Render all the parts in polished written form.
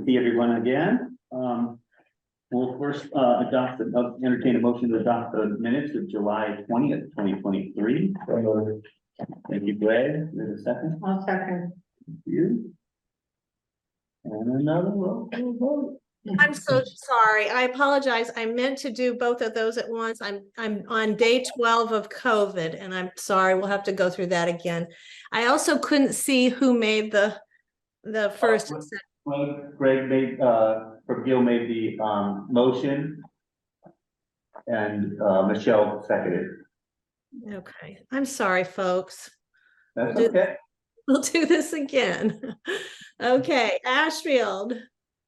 see everyone again. We'll first entertain a motion to adopt the minutes of July 20th, 2023. Thank you, Greg. There's a second. I'll second. Thank you. And another roll call vote. I'm so sorry. I apologize. I meant to do both of those at once. I'm on day 12 of COVID, and I'm sorry. We'll have to go through that again. I also couldn't see who made the first. and second. Well, Greg made, or Gil made the motion. And Michelle seconded. Okay, I'm sorry, folks. That's okay. We'll do this again. Okay, Ashfield.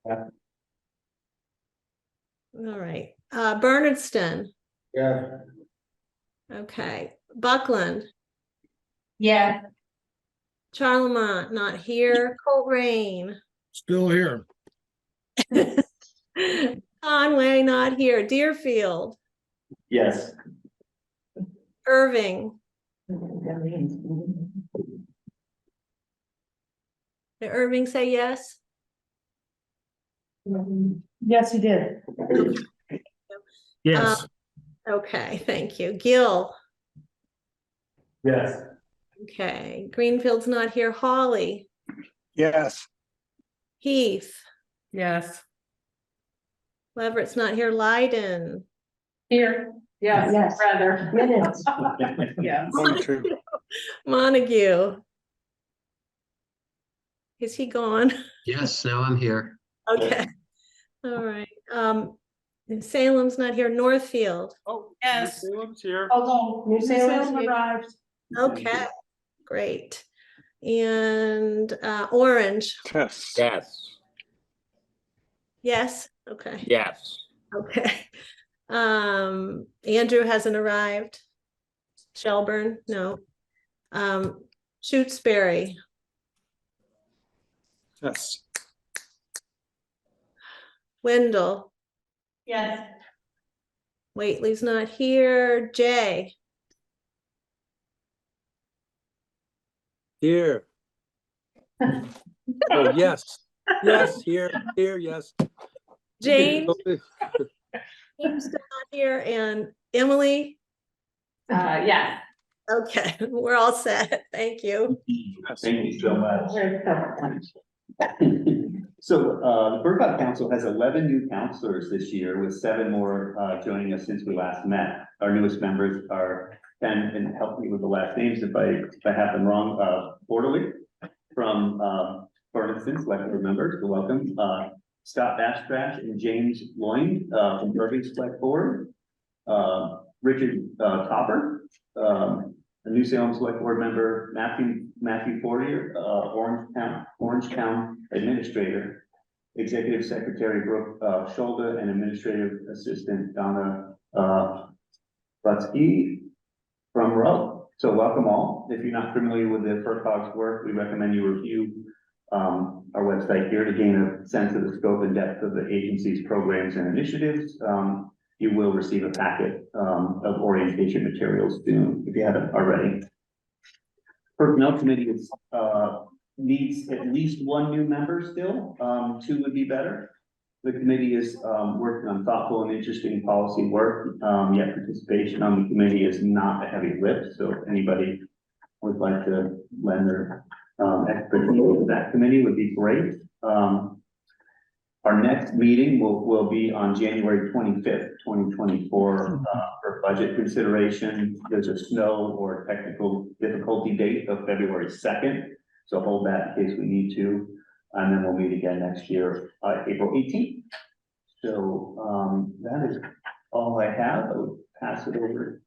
Yeah. All right, Bernardston. Yeah. Okay, Buckland. Yeah. Charlemont, not here. Coleraine. Still here. Conway, not here. Deerfield. Yes. Irving. Did Irving say yes? Yes, he did. Yes. Okay, thank you. Gil. Yes. Okay, Greenfield's not here. Hawley. Yes. Heath. Yes. Leverett's not here. Leiden. Here. Yes. Yes. Rather. Minutes. Yeah. Montague. Is he gone? Yes, now I'm here. Okay. All right. And Salem's not here. Northfield. Oh, Yes. Salem's here. Although New Salem arrived. Okay, great. And Orange. Yes. Yes. Yes. Okay. Yes. Okay. Andrew hasn't arrived. Shelburne, no. Shutesbury. Yes. Wendell. Yes. Waitley's not here. Jay. Here. Oh, yes. Yes, here, yes. James. James still not here. And Emily. Yeah. Okay, we're all set. Thank you. Thank you so much. So the Burcott Council has 11 new counselors this year, with 7 more joining us since we last met. Our newest members are, and help me with the last names if I have them wrong, Orderly from Bernardston, select board members, so welcome. Scott Bastrash and James Loyne from Irving Select Board. Richard Topper, a New Salem Select Board member, Matthew Fortier, Orangetown Administrator, Executive Secretary Brooke Scholda, and Administrative Assistant Donna Butsky from Rowe. So welcome all. If you're not familiar with the FERCog's work, we recommend you review our website here to gain a sense of the scope and depth of the agency's programs and initiatives. You will receive a packet of orientation materials soon if you haven't already. Personnel Committee is, needs at least 1 new member still. 2 would be better. The committee is working on thoughtful and interesting policy work. Yet participation on the committee is not a heavy lift. So if anybody would like to lend their expertise to that committee would be great. Our next meeting will be on January 25th, 2024, for budget consideration. There's a snow or technical difficulty date of February 2nd. So hold that in case we need to. And then we'll meet again next year, April 18th. So that is all I have. I would pass it over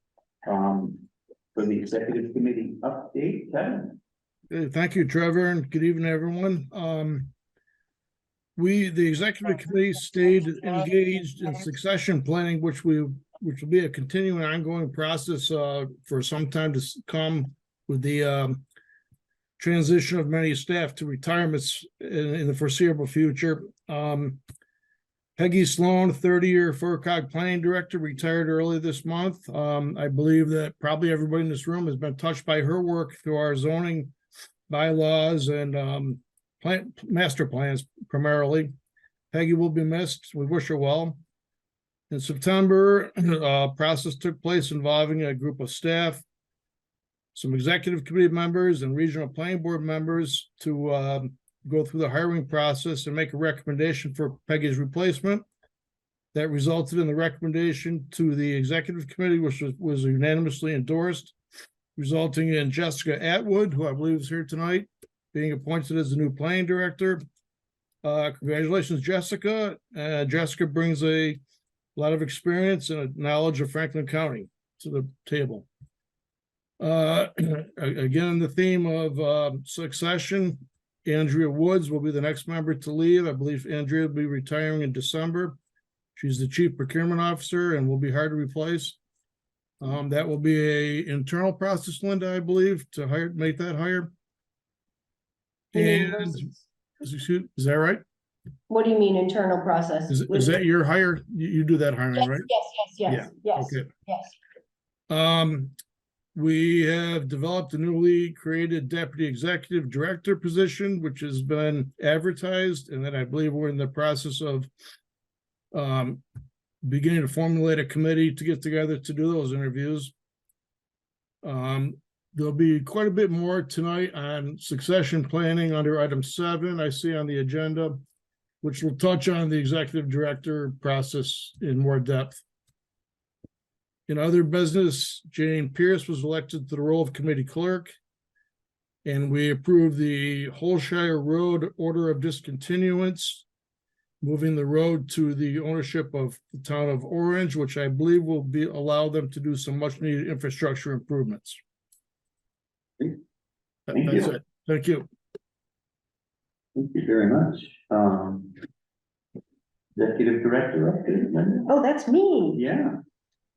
for the executive committee update. Kevin. Thank you, Trevor, and good evening, everyone. The executive committee stayed engaged in succession planning, which will be a continuing ongoing process for some time to come, with the transition of many staff to retirements in the foreseeable future. Peggy Sloan, 30-year FERCog planning director, retired early this month. I believe that probably everybody in this room has been touched by her work through our zoning bylaws and master plans primarily. Peggy will be missed. We wish her well. In September, process took place involving a group of staff, some executive committee members and regional planning board members to go through the hiring process and make a recommendation for Peggy's replacement. That resulted in the recommendation to the executive committee, which was unanimously endorsed, resulting in Jessica Atwood, who I believe is here tonight, being appointed as the new planning director. Congratulations, Jessica. Jessica brings a lot of experience and a knowledge of Franklin County to the table. Again, the theme of succession, Andrea Woods will be the next member to leave. I believe Andrea will be retiring in December. She's the chief procurement officer and will be hard to replace. That will be an internal process, Linda, I believe, to make that hire. And is that right? What do you mean internal process? Is that your hire? You do that hiring, Yes, right? yes. Okay. Yes. We have developed a newly created deputy executive director position, which has been advertised, and then I believe we're in the process of beginning to formulate a committee to get together to do those interviews. There'll be quite a bit more tonight on succession planning under item 7 I see on the agenda, which will touch on the executive director process in more depth. In other business, Jane Pierce was elected to the role of committee clerk, and we approved the Holshire Road order of discontinuance, moving the road to the ownership of the town of Orange, which I believe will allow them to do some much needed infrastructure improvements. Thank That's you. it. Thank you. Thank you very much. Executive Director update, Linda? Oh, that's me. Yeah.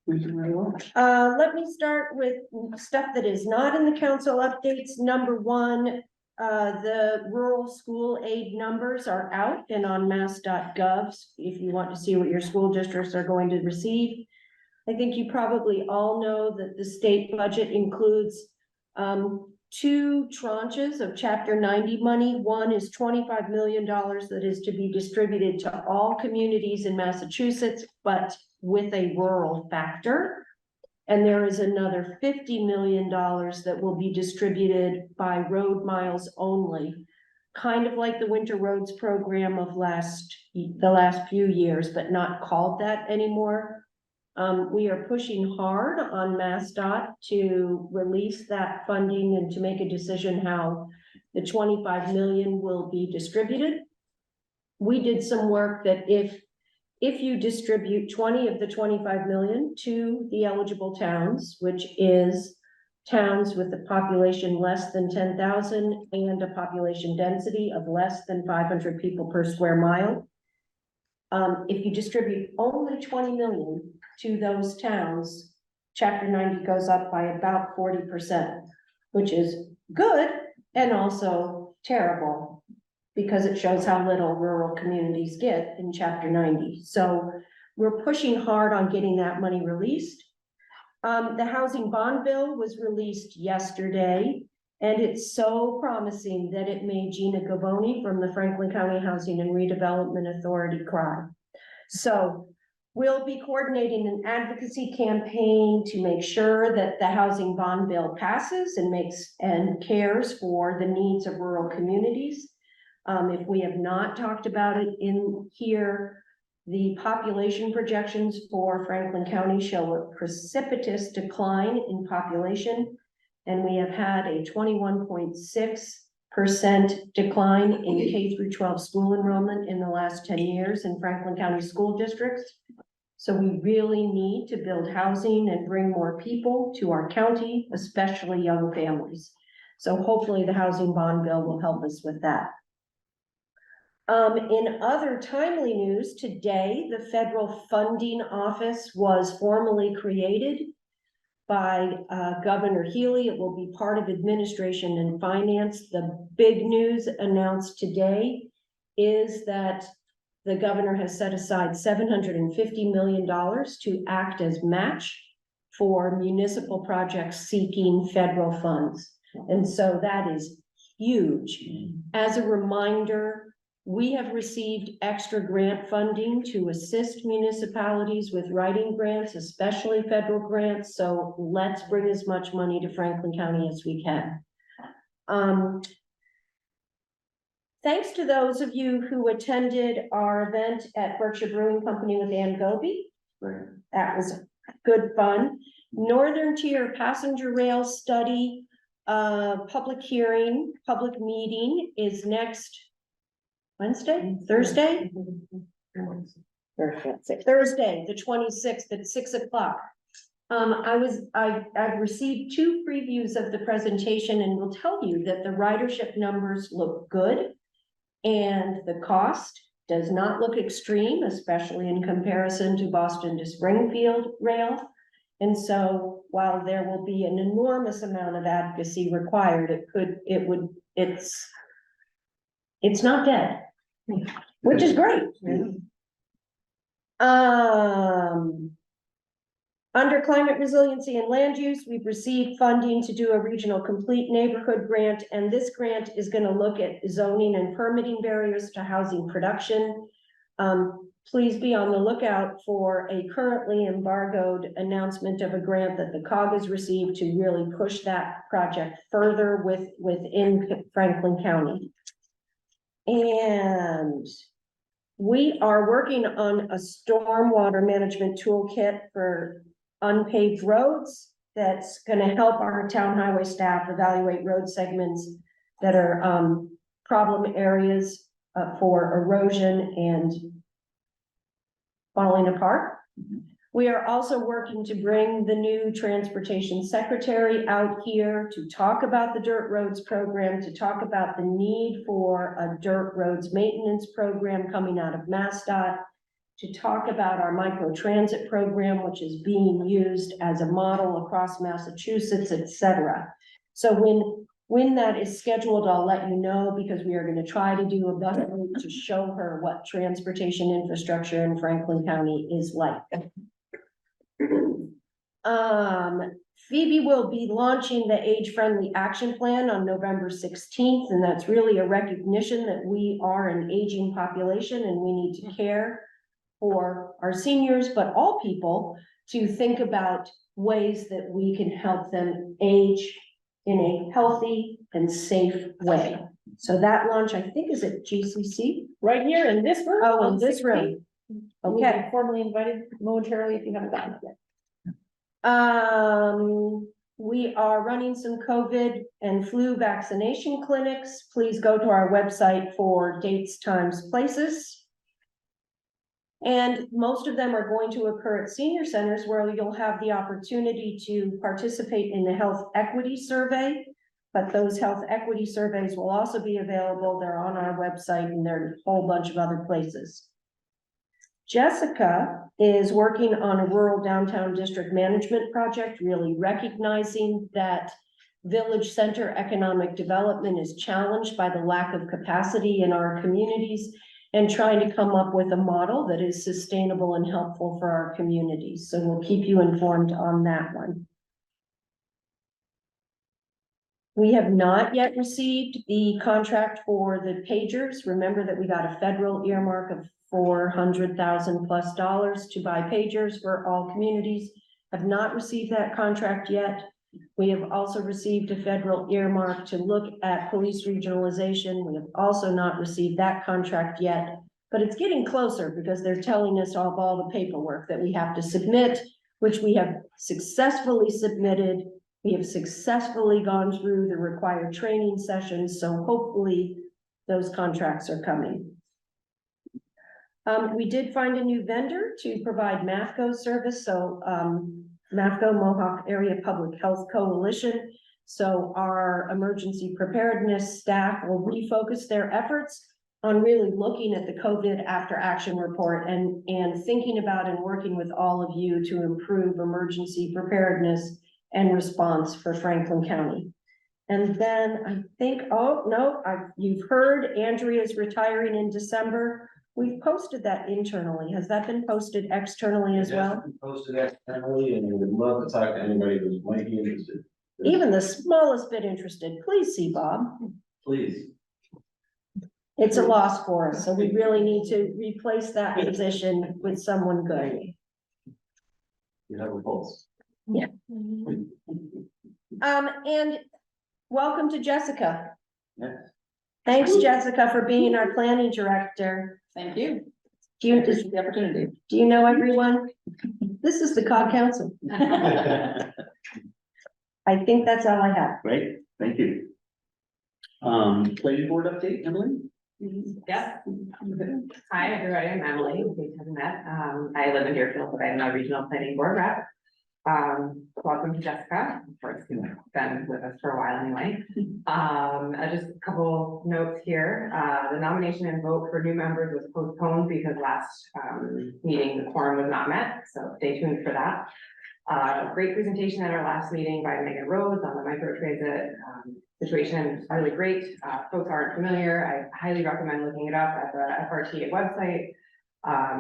Please, very well. Let me start with stuff that is not in the council updates. Number 1, the rural school aid numbers are out and on mass.gov if you want to see what your school districts are going to receive. I think you probably all know that the state budget includes 2 tranches of Chapter 90 money. One is $25 million that is to be distributed to all communities in Massachusetts, but with a rural factor. And there is another $50 million that will be distributed by road miles only, kind of like the winter roads program of the last few years, but not called that anymore. We are pushing hard on MassDOT to release that funding and to make a decision how the 25 million will be distributed. We did some work that if you distribute 20 of the 25 million to the eligible towns, which is towns with a population less than 10,000 and a population density of less than 500 people per square mile. If you distribute only 20 million to those towns, Chapter 90 goes up by about 40%, which is good and also terrible because it shows how little rural communities get in Chapter 90. So we're pushing hard on getting that money released. The housing bond bill was released yesterday, and it's so promising that it made Gina Gavoni from the Franklin County Housing and Redevelopment Authority cry. So we'll be coordinating an advocacy campaign to make sure that the housing bond bill passes and cares for the needs of rural communities. If we have not talked about it in here, the population projections for Franklin County show a precipitous decline in population, and we have had a 21.6% decline in K-12 school enrollment in the last 10 years in Franklin County school districts. So we really need to build housing and bring more people to our county, especially young families. So hopefully the housing bond bill will help us with that. In other timely news, today, the Federal Funding Office was formally created by Governor Healy. It will be part of administration and finance. The big news announced today is that the governor has set aside $750 million to act as match for municipal projects seeking federal funds. And so that is huge. As a reminder, We have received extra grant funding to assist municipalities with writing grants, especially federal grants, so let's bring as much money to Franklin County as we can. Thanks to those of you who attended our event at Berkshire Brewing Company with Ann Goby. Right. That was good fun. Northern Tier Passenger Rail Study, public hearing, public meeting is next Wednesday, Thursday? Thursday, the 26th at 6 o'clock. I've received 2 previews of the presentation and will tell you that the ridership numbers look good. And the cost does not look extreme, especially in comparison to Boston to Springfield rail. And so while there will be an enormous amount of advocacy required, it's not dead, which is great. Under climate resiliency and land use, we've received funding to do a regional complete neighborhood grant, and this grant is going to look at zoning and permitting barriers to housing production. Please be on the lookout for a currently embargoed announcement of a grant that the COG has received to really push that project further within Franklin County. And we are working on a stormwater management toolkit for unpaved roads that's going to help our town highway staff evaluate road segments that are problem areas for erosion and falling apart. We are also working to bring the new transportation secretary out here to talk about the dirt roads program, to talk about the need for a dirt roads maintenance program coming out of MassDOT, to talk about our micro transit program, which is being used as a model across Massachusetts, etc. So when that is scheduled, I'll let you know, because we are going to try to do a bus route to show her what transportation infrastructure in Franklin County is like. Phoebe will be launching the age-friendly action plan on November 16th, and that's really a recognition that we are an aging population and we need to care for our seniors, but all people, to think about ways that we can help them age in a healthy and safe way. So that launch, I think, is at GCC. Right here in this room. Oh, in on this 16th. room. You'll be Okay. formally invited momentarily if you haven't gotten it yet. We are running some COVID and flu vaccination clinics. Please go to our website for dates, times, places. And most of them are going to occur at senior centers, where you'll have the opportunity to participate in the health equity survey. But those health equity surveys will also be available. They're on our website, and there are a whole bunch of other places. Jessica is working on a rural downtown district management project, really recognizing that village center economic development is challenged by the lack of capacity in our communities, and trying to come up with a model that is sustainable and helpful for our communities. So we'll keep you informed on that one. We have not yet received the contract for the pagers. Remember that we got a federal earmark of $400,000+ to buy pagers for all communities. Have not received that contract yet. We have also received a federal earmark to look at police regionalization. We have also not received that contract yet, but it's getting closer, because they're telling us of all the paperwork that we have to submit, which we have successfully submitted. We have successfully gone through the required training sessions, so hopefully those contracts are coming. We did find a new vendor to provide MAFCO service, so MAFCO, Mohawk Area Public Health Coalition. So our emergency preparedness staff will refocus their efforts on really looking at the COVID after action report and thinking about and working with all of you to improve emergency preparedness and response for Franklin County. And then I think, oh, no, you've heard Andrea's retiring in December. We've posted that internally. Has that been posted externally as well? Posted externally, and we would love to talk to anybody who might be interested. Even the smallest bit interested, please see Bob. Please. It's a loss for us, so we really need to replace that position with someone good. You have a pulse. And welcome to Jessica. Yes. Thanks, Jessica, for being our planning director. Thank you. Do you, Appreciate the opportunity. do you know everyone? This is the COG Council. I think that's all I have. Great, thank you. Planning board update, Emily? Yes. Hi, everybody, I'm Emily, we haven't met, I live in Deerfield, but I'm a regional planning board rep. Welcome to Jessica, of course, you've been with us for a while anyway. Just a couple notes here, the nomination and vote for new members was postponed because last, meeting, the quorum was not met, so stay tuned for that. Great presentation at our last meeting by Megan Rhodes on the microtransit, situation, really great. Folks aren't familiar, I highly recommend looking it up at the FRTA website.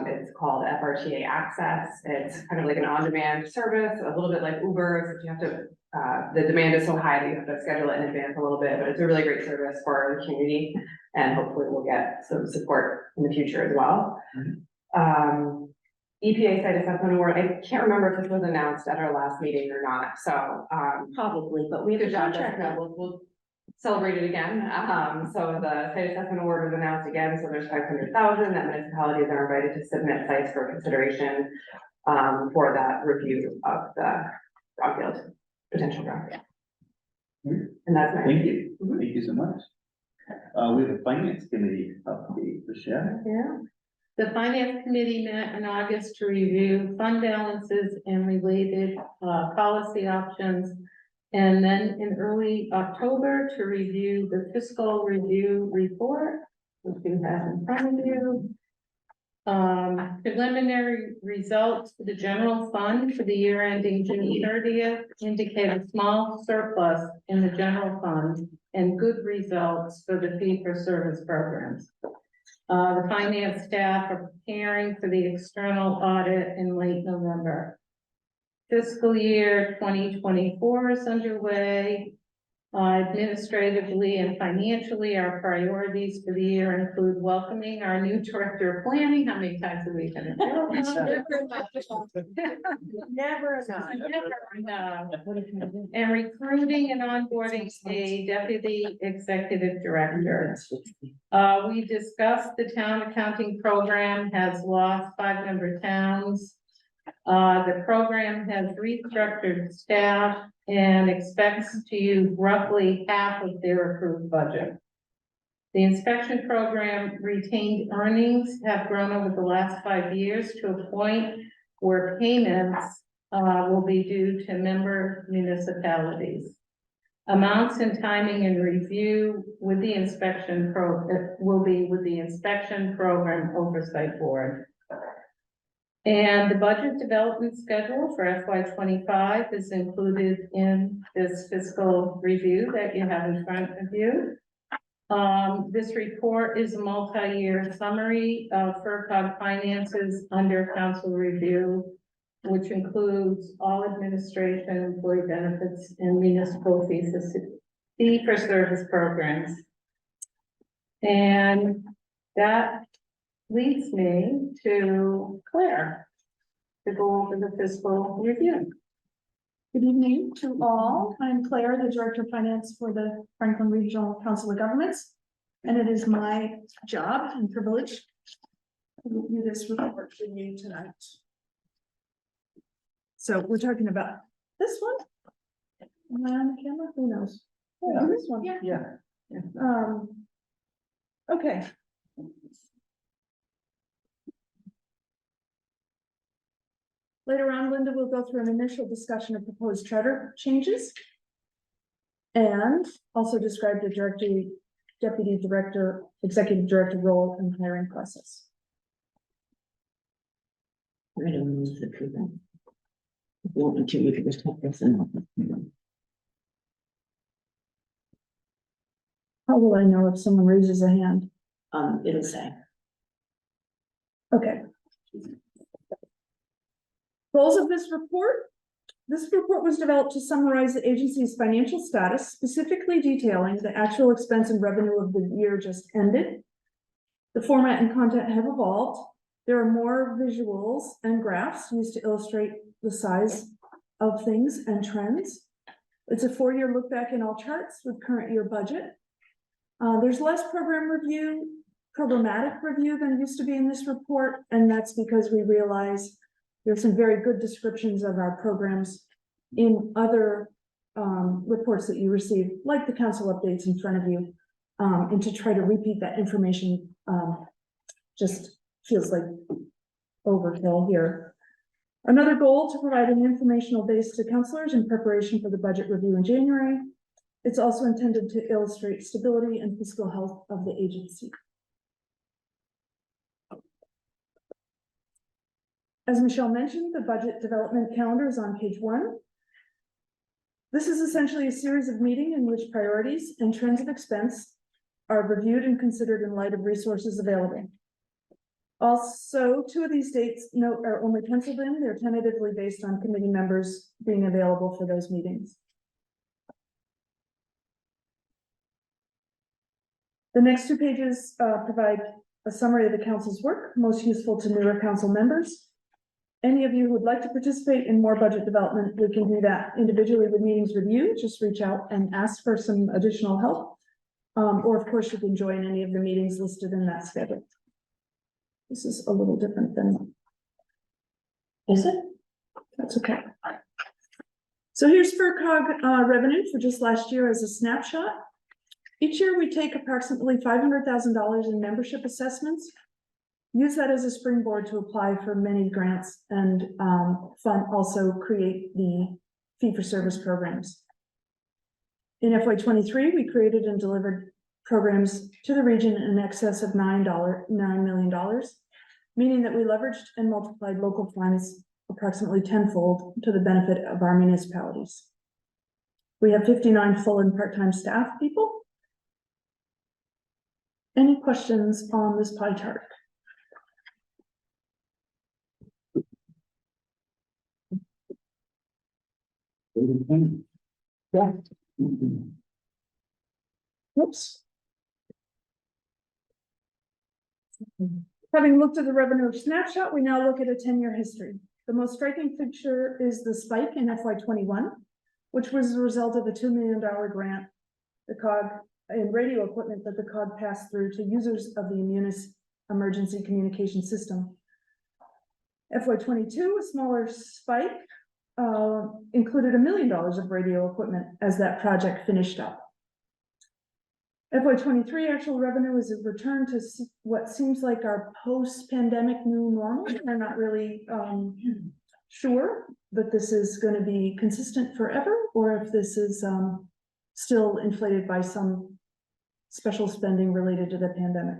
It's called FRTA Access. It's kind of like an on-demand service, a little bit like Uber, except you have to, the demand is so high that you have to schedule it in advance a little bit, but it's a really great service for the community. And hopefully we'll get some support in the future as well. EPA site assessment award, I can't remember if this was announced at our last meeting or not, so, Probably, but we have a good job, contract Jessica. now. We'll celebrate it again. So the site assessment award was announced again, so there's 500,000 that municipalities are invited to submit sites for consideration for that review of the brownfield, potential brownfield. And that's my. Thank you, thank you so much. We have a finance committee update, Michelle. Yeah. The finance committee met in August to review fund balances and related policy options. And then in early October to review the fiscal review report, which you have in front of you. Preliminary results for the general fund for the year ending June 30th indicate a small surplus in the general fund and good results for the fee-for-service programs. The finance staff are preparing for the external audit in late November. Fiscal year 2024 is underway. Administratively and financially, our priorities for the year include welcoming our new director of planning. How many times have we been? Never enough. No. And recruiting and onboarding a deputy executive director. We discussed the town accounting program has lost 5 member towns. The program has restructured staff and expects to use roughly half of their approved budget. The inspection program retained earnings have grown over the last 5 years to a point where payments will be due to member municipalities. Amounts and timing and review with the inspection will be with the inspection program oversight board. And the budget development schedule for FY25 is included in this fiscal review that you have in front of you. This report is a multi-year summary of FERCog finances under council review, which includes all administration, employee benefits, and municipal fee-for-service programs. And that leads me to Claire to go over the fiscal review. Good evening to all. I'm Claire, the Director of Finance for the Franklin Regional Council of Governments. And it is my job and privilege to review this report for you tonight. So we're talking about this one. Am I on the camera? Who knows? Yeah, this one. Yeah. Okay. Later on, Linda will go through an initial discussion of proposed charter changes. And also describe the deputy director, executive director role and hiring process. I don't know the program. Want to look at this top person. How will I know if someone raises a hand? It'll say. Okay. Goals of this report. This report was developed to summarize the agency's financial status, specifically detailing the actual expense and revenue of the year just ended, The format and content have evolved. There are more visuals and graphs used to illustrate the size of things and trends. It's a 4-year look back in all charts with current year budget. There's less programmatic review than used to be in this report, and that's because we realize there's some very good descriptions of our programs in other reports that you receive, like the council updates in front of you. And to try to repeat that information just feels like overkill here. Another goal to provide an informational base to counselors in preparation for the budget review in January. It's also intended to illustrate stability and fiscal health of the agency. As Michelle mentioned, the budget development calendar is on page 1. This is essentially a series of meetings in which priorities and trends of expense are reviewed and considered in light of resources available. Also, 2 of these dates are only penciled in. They're tentatively based on committee members being available for those meetings. The next 2 pages provide a summary of the council's work, most useful to newer council members. Any of you who would like to participate in more budget development, we can do that individually with meetings with you. Just reach out and ask for some additional help. Or of course, you can join any of the meetings listed in that schedule. This is a little different than. Is it? That's okay. So here's FERCog revenue for just last year as a snapshot. Each year we take approximately $500,000 in membership assessments. Use that as a springboard to apply for many grants and also create the fee-for-service programs. In FY23, we created and delivered programs to the region in excess of $9 million, meaning that we leveraged and multiplied local funds approximately tenfold to the benefit of our municipalities. We have 59 full and part-time staff people. Any questions on this pie chart? Yeah. Whoops. Having looked at the revenue snapshot, we now look at a 10-year history. The most striking feature is the spike in FY21, which was the result of a $2 million grant, the COG in radio equipment that the COG passed through to users of the Immunis emergency communication system. FY22, a smaller spike, included $1 million of radio equipment as that project finished up. FY23 actual revenue is a return to what seems like our post-pandemic new normal. We're not really sure that this is going to be consistent forever, or if this is still inflated by some special spending related to the pandemic.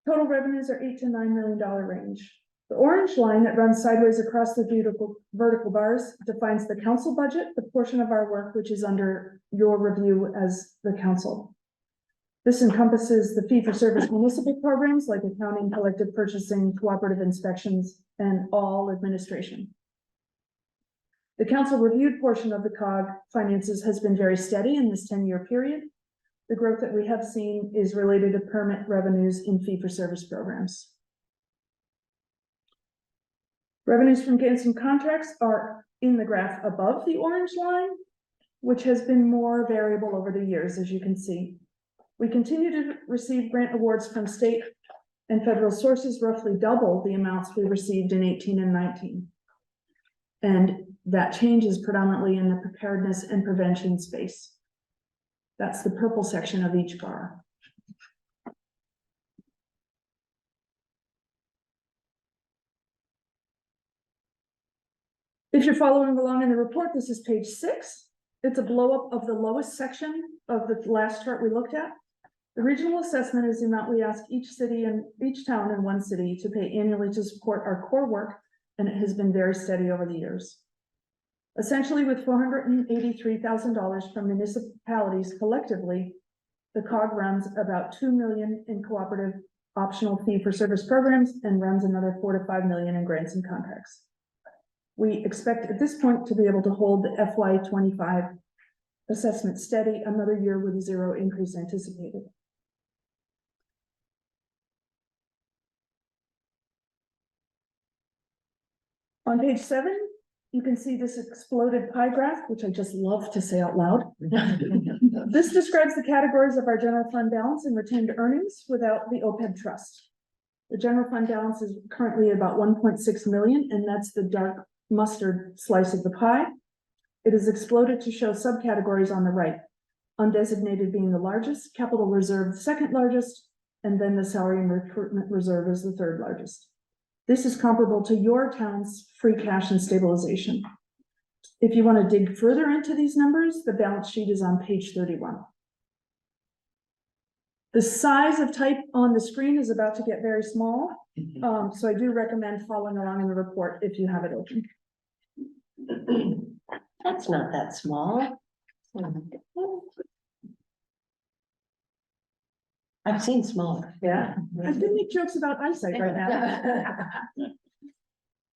Total revenues are $8 to $9 million range. The orange line that runs sideways across the vertical bars defines the council budget, the portion of our work which is under your review as the council. This encompasses the fee-for-service municipal programs like accounting, collective purchasing, cooperative inspections, and all administration. The council reviewed portion of the COG finances has been very steady in this 10-year period. The growth that we have seen is related to permit revenues in fee-for-service programs. Revenues from grants and contracts are in the graph above the orange line, which has been more variable over the years, as you can see. We continue to receive grant awards from state and federal sources, roughly double the amounts we received in 18 and 19. And that change is predominantly in the preparedness and prevention space. That's the purple section of each bar. If you're following along in the report, this is page 6. It's a blow up of the lowest section of the last chart we looked at. The regional assessment is the amount we ask each city and each town in one city to pay annually to support our core work, and it has been very steady over the years. Essentially, with $483,000 from municipalities collectively, the COG runs about $2 million in cooperative optional fee-for-service programs and runs another $4 to $5 million in grants and contracts. We expect at this point to be able to hold the FY25 assessment steady another year with 0 increase anticipated. On page 7, you can see this exploded pie graph, which I just love to say out loud. This describes the categories of our general fund balance and retained earnings without the OPEB trust. The general fund balance is currently about 1.6 million, and that's the dark mustard slice of the pie. It is exploded to show subcategories on the right, undesignated being the largest, capital reserve the second largest, and then the salary and recruitment reserve is the third largest. This is comparable to your town's free cash and stabilization. If you want to dig further into these numbers, the balance sheet is on page 31. The size of type on the screen is about to get very small, so I do recommend following along in the report if you have it open. That's not that small. I've seen smaller. Yeah. I could make jokes about eyesight right now.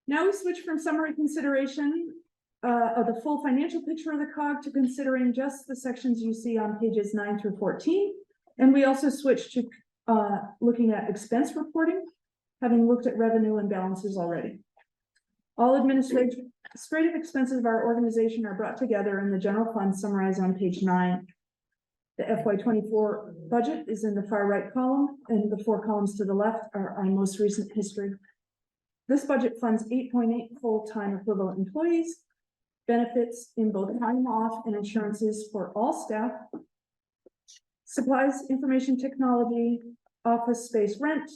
Now we switch from summary consideration of the full financial picture of the COG to considering just the sections you see on pages 9 through 14. And we also switch to looking at expense reporting, having looked at revenue and balances already. All administrative expenses of our organization are brought together in the general fund summarized on page 9. The FY24 budget is in the far right column, and the 4 columns to the left are our most recent history. This budget funds 8.8 full-time equivalent employees, benefits in both time off and insurances for all staff, supplies, information technology, office space rent,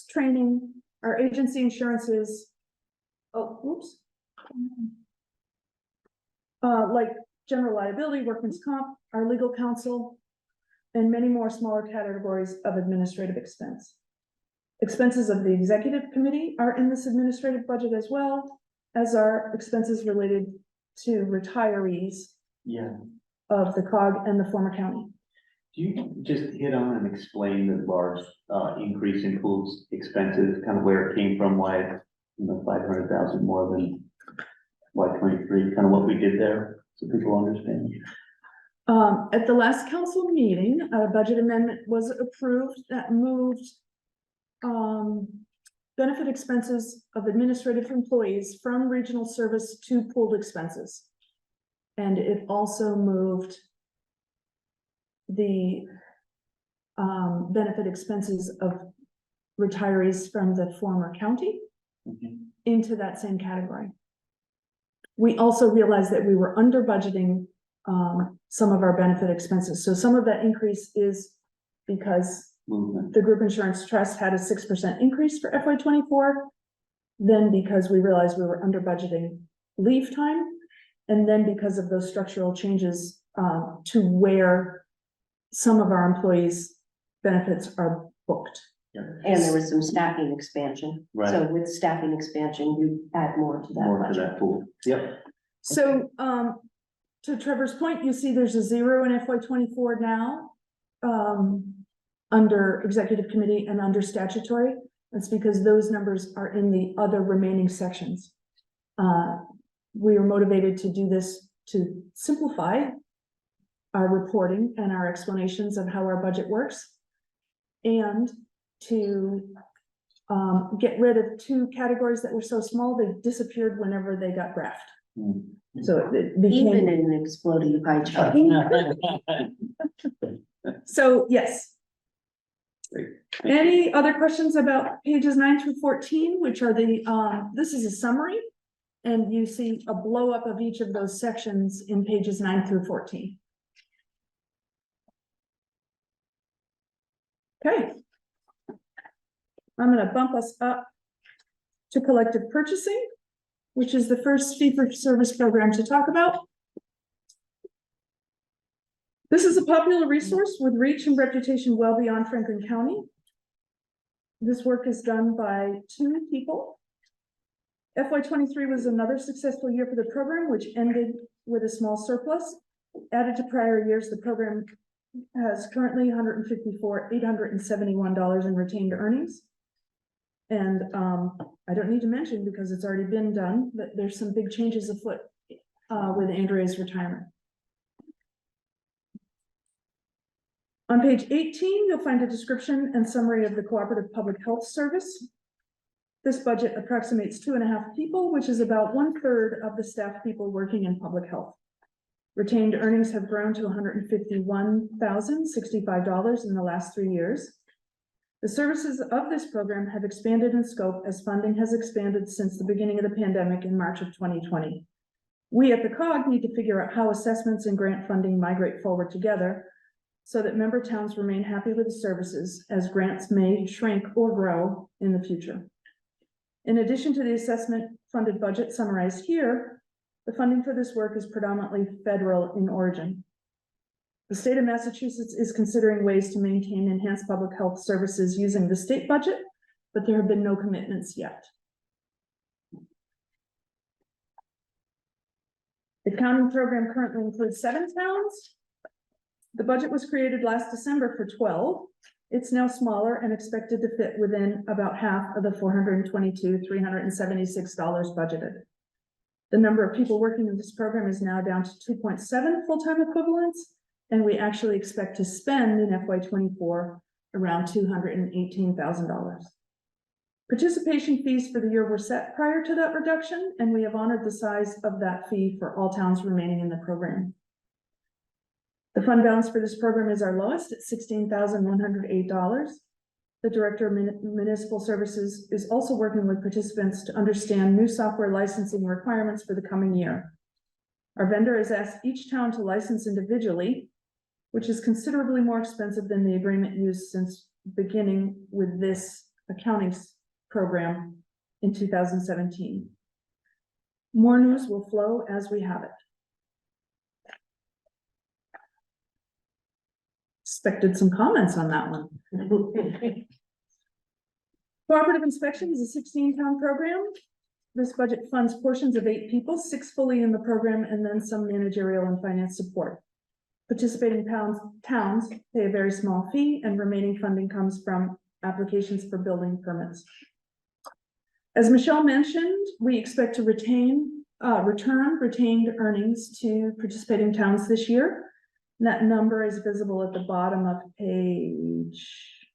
training, our agency insurances. Like general liability, workman's comp, our legal counsel, and many more smaller categories of administrative expense. Expenses of the executive committee are in this administrative budget as well as our expenses related to retirees of the COG and the former county. Do you just hit on and explain the large increase in pools expenses, kind of where it came from, why, 500,000 more than Y23, kind of what we did there, so people understand? At the last council meeting, a budget amendment was approved that moved benefit expenses of administrative employees from regional service to pooled expenses. And it also moved the benefit expenses of retirees from the former county into that same category. We also realized that we were under budgeting some of our benefit expenses. So some of that increase is because the group insurance trust had a 6% increase for FY24. Then because we realized we were under budgeting leave time, and then because of those structural changes to where some of our employees' benefits are booked. And there was some staffing expansion. Right. So with staffing expansion, you add more to that More to budget. that pool. Yep. So, to Trevor's point, you see there's a 0 in FY24 now, under executive committee and under statutory. That's because those numbers are in the other remaining sections. We are motivated to do this to simplify our reporting and our explanations of how our budget works, and to get rid of 2 categories that were so small they disappeared whenever they got graphed. So it Even became, in an exploding pie chart. so yes. Great. Any other questions about pages 9 through 14, which are the, this is a summary, and you see a blow up of each of those sections in pages 9 through 14. Okay. I'm gonna bump us up to collective purchasing, which is the first fee-for-service program to talk about. This is a popular resource with reach and reputation well beyond Franklin County. This work is done by 2 people. FY23 was another successful year for the program, which ended with a small surplus. Added to prior years, the program has currently $871 in retained earnings. And I don't need to mention, because it's already been done, that there's some big changes afoot with Andrea's retirement. On page 18, you'll find a description and summary of the Cooperative Public Health Service. This budget approximates 2.5 people, which is about 1/3 of the staff people working in public health. Retained earnings have grown to $151,065 in the last 3 years. The services of this program have expanded in scope as funding has expanded since the beginning of the pandemic in March of 2020. We at the COG need to figure out how assessments and grant funding migrate forward together so that member towns remain happy with the services as grants may shrink or grow in the future. In addition to the assessment funded budget summarized here, the funding for this work is predominantly federal in origin. The state of Massachusetts is considering ways to maintain enhanced public health services using the state budget, but there have been no commitments yet. The county program currently includes 7 towns. The budget was created last December for 12. It's now smaller and expected to fit within about half of the $422,376 budgeted. The number of people working in this program is now down to 2.7 full-time equivalents, and we actually expect to spend in FY24 around $218,000. Participation fees for the year were set prior to that reduction, and we have honored the size of that fee for all towns remaining in the program. The fund balance for this program is our lowest at $16,108. The Director of Municipal Services is also working with participants to understand new software licensing requirements for the coming year. Our vendor has asked each town to license individually, which is considerably more expensive than the agreement used since beginning with this accounting program in 2017. More news will flow as we have it. Expected some comments on that one. Cooperative Inspection is a 16-town program. This budget funds portions of 8 people, 6 fully in the program, and then some managerial and finance support. Participating towns pay a very small fee, and remaining funding comes from applications for building permits. As Michelle mentioned, we expect to return retained earnings to participating towns this year. That number is visible at the bottom of page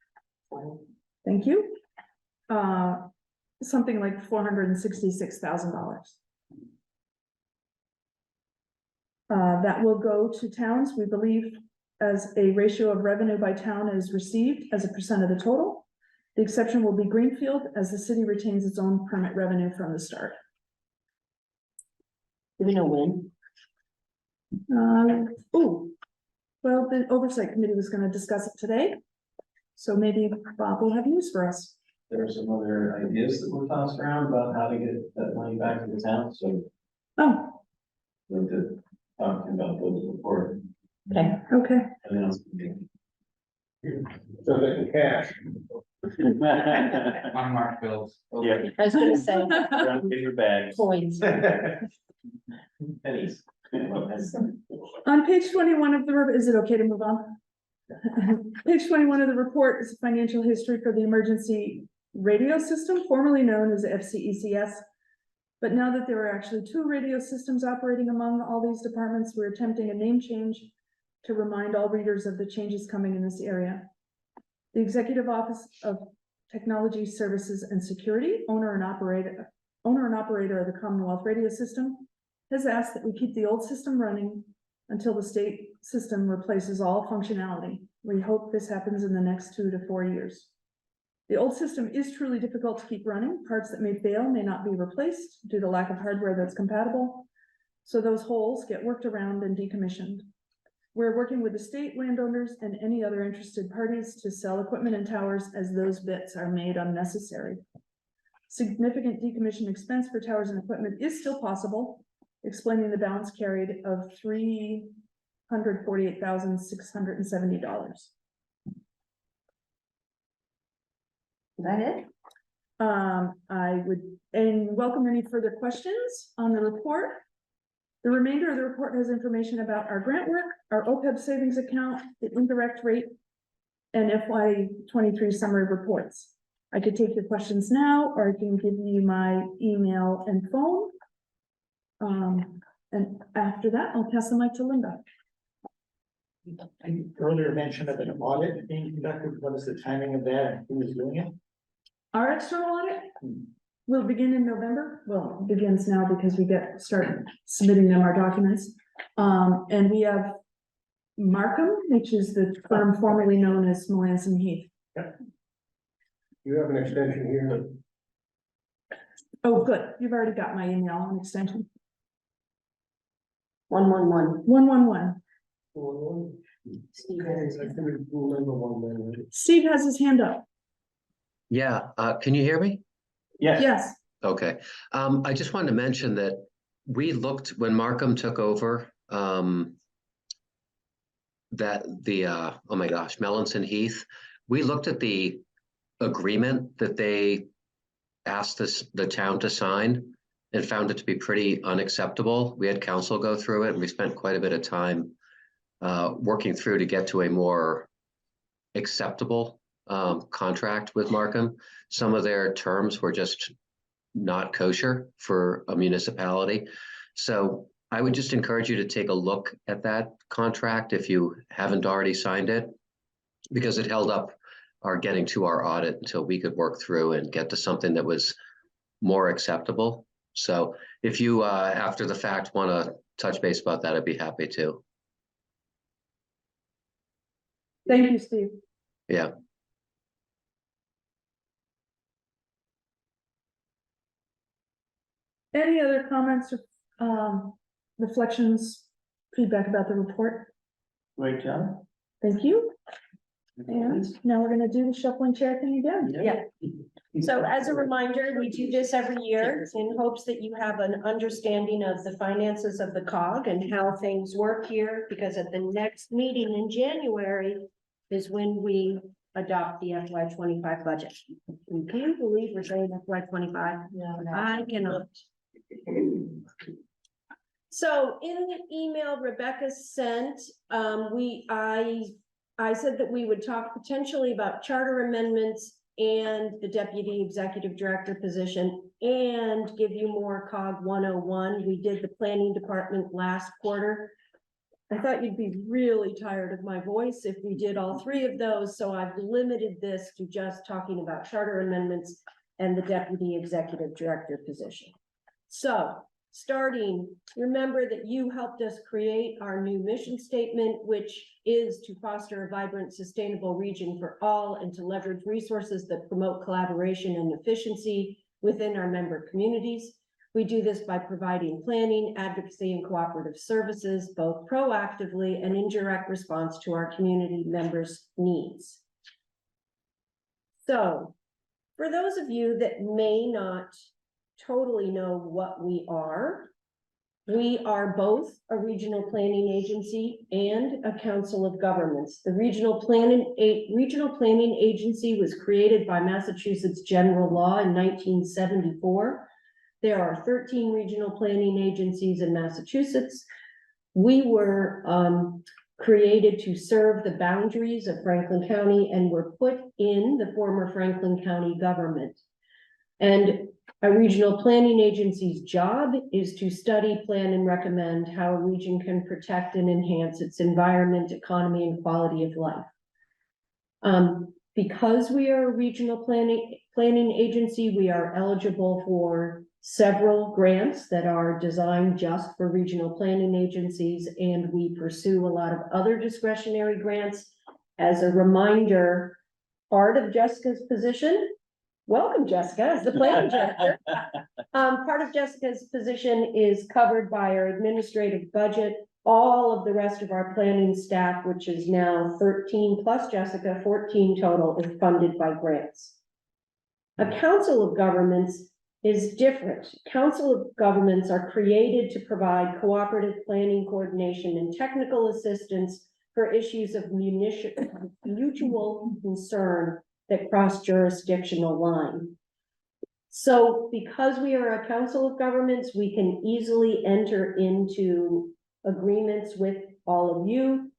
20. Thank you. Something like $466,000. That will go to towns, we believe, as a ratio of revenue by town is received as a percent of the total. The exception will be Greenfield, as the city retains its own permit revenue from the start. Do we know when? Well, the Oversight Committee was going to discuss it today, so maybe Bob will have news for us. There are some other ideas that were tossed around about how to get that money back to the town, so Oh, we'll to talk about those before. Okay. okay. So that cash. Unmarked bills. Yeah. I was gonna say Don't get your bags. coins. Pennies. On page 21 of the, is it okay to move on? Page 21 of the report is a financial history for the emergency radio system, formerly known as FCECS. But now that there are actually 2 radio systems operating among all these departments, we're attempting a name change to remind all readers of the changes coming in this area. The Executive Office of Technology Services and Security, owner and operator of the Commonwealth Radio System, has asked that we keep the old system running until the state system replaces all functionality. We hope this happens in the next 2 to 4 years. The old system is truly difficult to keep running. Parts that may fail may not be replaced due to lack of hardware that's compatible. So those holes get worked around and decommissioned. We're working with the state, landowners, and any other interested parties to sell equipment and towers as those bits are made unnecessary. Significant decommission expense for towers and equipment is still possible, explaining the balance carried of $348,670. Is that it? I would welcome any further questions on the report. The remainder of the report has information about our grant work, our OPEB savings account, the indirect rate, and FY23 summary reports. I could take your questions now, or I can give you my email and phone. And after that, I'll pass the mic to Linda. Earlier mention of an audit being conducted. What is the timing of that and who is doing it? Our external audit, will begin in November. Well, it begins now because we start submitting them our documents. And we have Markham, which is the firm formerly known as Melanson Heath. You have an extension here. Oh, good. You've already got my email on extension. 111. 111. Steve has his hand up. Yeah, can you hear me? Yes. Yes. Okay, I just wanted to mention that we looked, when Markham took over, that the, oh my gosh, Melanson Heath, we looked at the agreement that they asked the town to sign and found it to be pretty unacceptable. We had council go through it, and we spent quite a bit of time working through to get to a more acceptable contract with Markham. Some of their terms were just not kosher for a municipality. So I would just encourage you to take a look at that contract if you haven't already signed it, because it held up our getting to our audit until we could work through and get to something that was more acceptable. So if you, after the fact, want to touch base about that, I'd be happy to. Thank you, Steve. Yeah. Any other comments or reflections, feedback about the report? Great job. Thank you. And now we're gonna do the shuffling chair thing again. Yeah. So as a reminder, we do this every year in hopes that you have an understanding of the finances of the COG and how things work here, because at the next meeting in January is when we adopt the FY 25 budget. And can you believe we're saying FY 25? I cannot. So in the email Rebecca sent, I said that we would talk potentially about charter amendments and the deputy executive director position and give you more COG 101. We did the planning department last quarter. I thought you'd be really tired of my voice if we did all three of those, so I've limited this to just talking about charter amendments and the deputy executive director position. So starting, remember that you helped us create our new mission statement, which is to foster a vibrant, sustainable region for all and to leverage resources that promote collaboration and efficiency within our member communities. We do this by providing planning, advocacy, and cooperative services, both proactively and in direct response to our community members' needs. So, for those of you that may not totally know what we are both a regional planning agency and a council of governments. The regional planning agency was created by Massachusetts general law in 1974. There are 13 regional planning agencies in Massachusetts. We were created to serve the boundaries of Franklin County and were put in the former Franklin County government. And a regional planning agency's job is to study, plan, and recommend how a region can protect and enhance its environment, economy, and quality of life. Because we are a regional planning agency, we are eligible for several grants that are designed just for regional planning agencies, and we pursue a lot of other discretionary grants. As a reminder, part of Jessica's position, welcome Jessica, as the planning director. Part of Jessica's position is covered by our administrative budget. All of the rest of our planning staff, which is now 13 plus Jessica, 14 total, is funded by grants. A council of governments is different. Council of governments are created to provide cooperative planning, coordination, and technical assistance for issues of mutual concern that cross jurisdictional line. So because we are a council of governments, we can easily enter into agreements with all of you.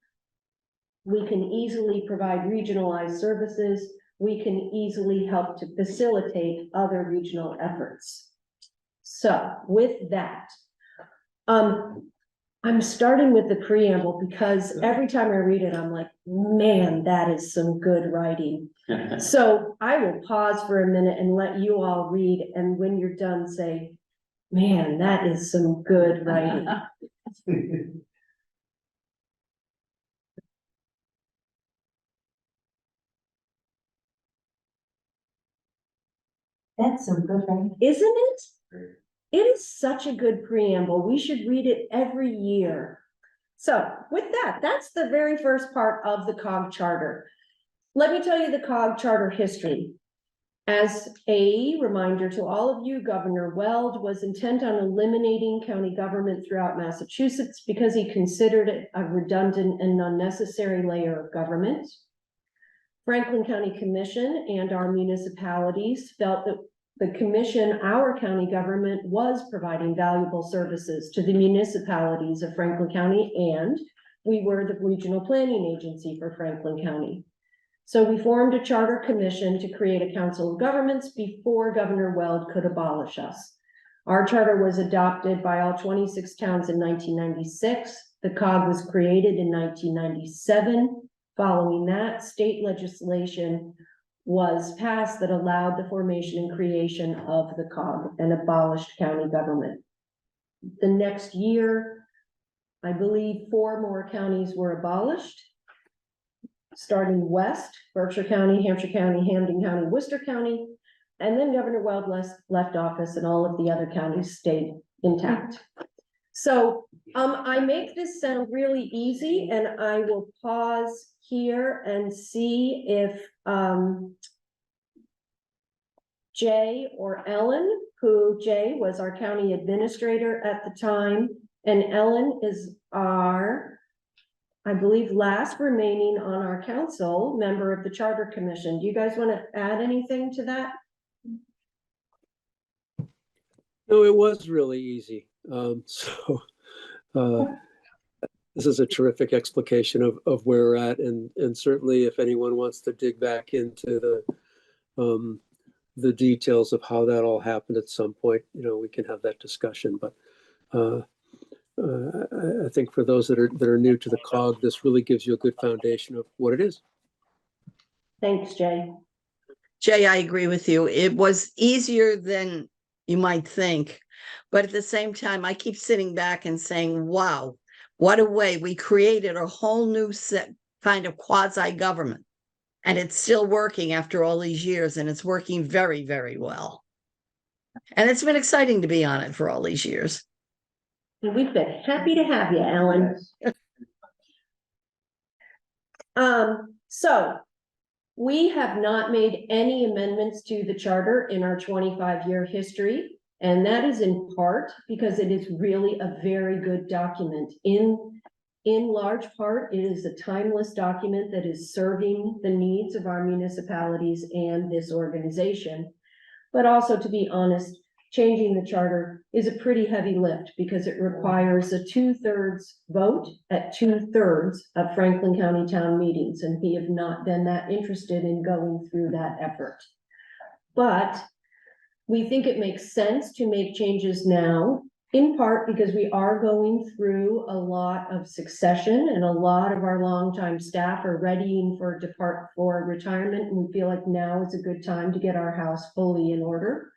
We can easily provide regionalized services. We can easily help to facilitate other regional efforts. So with that, I'm starting with the preamble because every time I read it, I'm like, man, that is some good writing. So I will pause for a minute and let you all read, and when you're done, say, man, that is some good writing. That's some good writing. Isn't it? It is such a good preamble. We should read it every year. So with that, that's the very first part of the COG Charter. Let me tell you the COG Charter history. As a reminder to all of you, Governor Weld was intent on eliminating county government throughout Massachusetts because he considered it a redundant and unnecessary layer of government. Franklin County Commission and our municipalities felt that the commission, our county government, was providing valuable services to the municipalities of Franklin County, and we were the regional planning agency for Franklin County. So we formed a charter commission to create a council of governments before Governor Weld could abolish us. Our charter was adopted by all 26 towns in 1996. The COG was created in 1997. Following that, state legislation was passed that allowed the formation and creation of the COG and abolished county government. The next year, I believe 4 more counties were abolished, starting west, Berkshire County, Hampshire County, Hampden County, Worcester County, and then Governor Weld left office and all of the other counties stayed intact. So I make this sound really easy, and I will pause here and see if Jay or Ellen, who Jay was our county administrator at the time, and Ellen is our, I believe, last remaining on our council member of the Charter Commission. Do you guys want to add anything to that? No, it was really easy. This is a terrific explication of where we're at, and certainly if anyone wants to dig back into the details of how that all happened at some point, we can have that discussion. But I think for those that are new to the COG, this really gives you a good foundation of what it is. Thanks, Jay. Jay, I agree with you. It was easier than you might think. But at the same time, I keep sitting back and saying, wow, what a way. We created a whole new set kind of quasi-government. And it's still working after all these years, and it's working very, very well. And it's been exciting to be on it for all these years. And we've been happy to have you, Ellen. So we have not made any amendments to the charter in our 25-year history. And that is in part because it is really a very good document. In large part, it is a timeless document that is serving the needs of our municipalities and this organization. But also, to be honest, changing the charter is a pretty heavy lift because it requires a 2/3 vote at 2/3 of Franklin County town meetings, and we have not been that interested in going through that effort. But we think it makes sense to make changes now, in part because we are going through a lot of succession and a lot of our longtime staff are readying for retirement, and we feel like now is a good time to get our house fully in order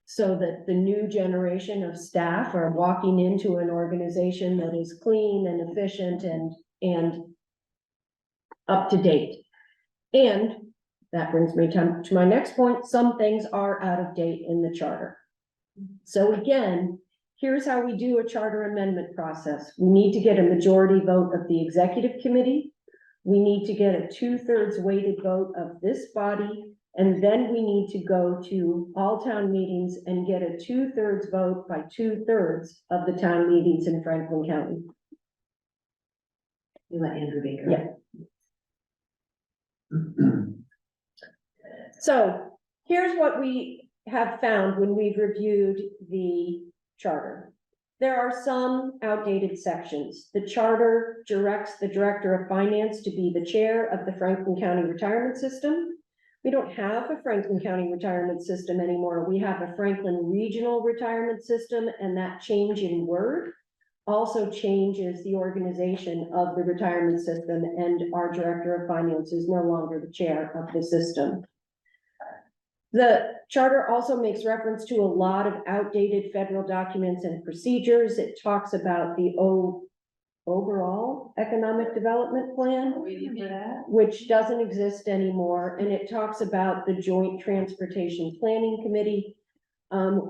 so that the new generation of staff are walking into an organization that is clean and efficient and up to date. And that brings me to my next point. Some things are out of date in the charter. So again, here's how we do a charter amendment process. We need to get a majority vote of the executive committee. We need to get a 2/3 weighted vote of this body. And then we need to go to all town meetings and get a 2/3 vote by 2/3 of the town meetings in Franklin County. You let Andrew Baker. Yeah. So here's what we have found when we've reviewed the charter. There are some outdated sections. The charter directs the director of finance to be the chair of the Franklin County Retirement System. We don't have a Franklin County Retirement System anymore. We have a Franklin Regional Retirement System, and that change in word also changes the organization of the retirement system, and our director of finance is no longer the chair of the system. The charter also makes reference to a lot of outdated federal documents and procedures. It talks about the overall economic development plan, which doesn't exist anymore, and it talks about the Joint Transportation Planning Committee,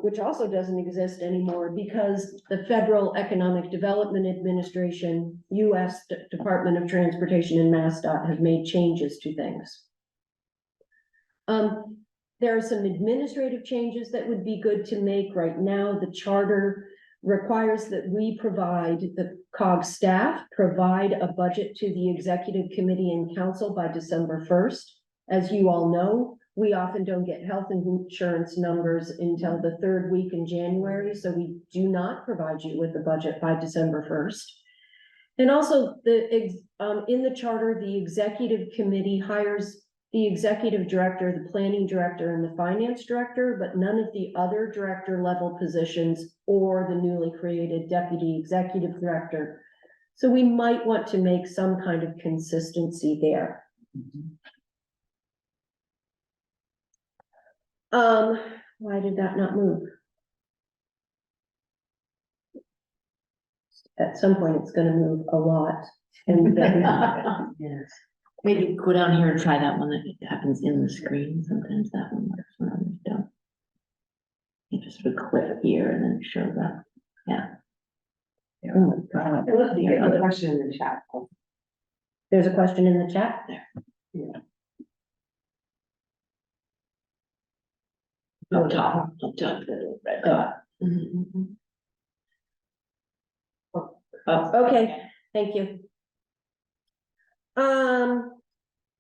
which also doesn't exist anymore because the Federal Economic Development Administration, US Department of Transportation and MassDOT have made changes to things. There are some administrative changes that would be good to make right now. The charter requires that we provide, the COG staff provide a budget to the executive committee and council by December 1st. As you all know, we often don't get health insurance numbers until the third week in January, so we do not provide you with the budget by December 1st. And also in the charter, the executive committee hires the executive director, the planning director, and the finance director, but none of the other director level positions or the newly created deputy executive director. So we might want to make some kind of consistency there. Why did that not move? At some point, it's gonna move a lot. And then, Yes. Maybe go down here and try that one that happens in the screen. Sometimes that one works when others don't. You just would click here and then it shows up. Yeah. oh my God, There's a question in the chat. there's a question in the chat. Up top, the red dot. Oh, Okay, thank you.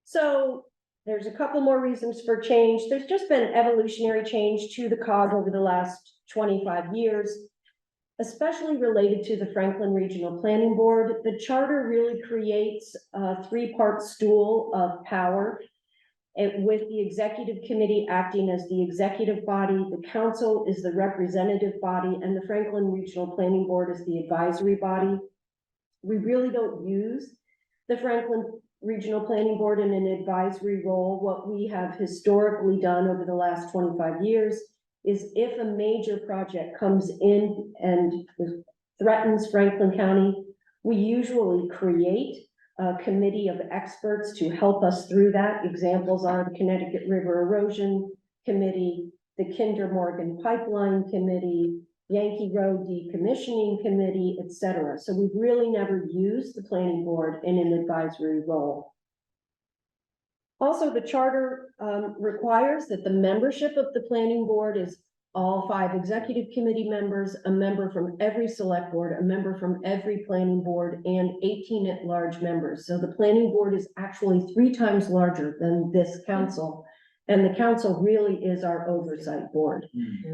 So there's a couple more reasons for change. There's just been evolutionary change to the COG over the last 25 years, especially related to the Franklin Regional Planning Board. The charter really creates a three-part stool of power, with the executive committee acting as the executive body, the council is the representative body, and the Franklin Regional Planning Board is the advisory body. We really don't use the Franklin Regional Planning Board in an advisory role. What we have historically done over the last 25 years is if a major project comes in and threatens Franklin County, we usually create a committee of experts to help us through that. Examples are the Connecticut River Erosion Committee, the Kinder Morgan Pipeline Committee, Yankee Road Decommissioning Committee, etc. So we've really never used the planning board in an advisory role. Also, the charter requires that the membership of the planning board is all 5 executive committee members, a member from every select board, a member from every planning board, and 18 at-large members. So the planning board is actually 3 times larger than this council. And the council really is our oversight board.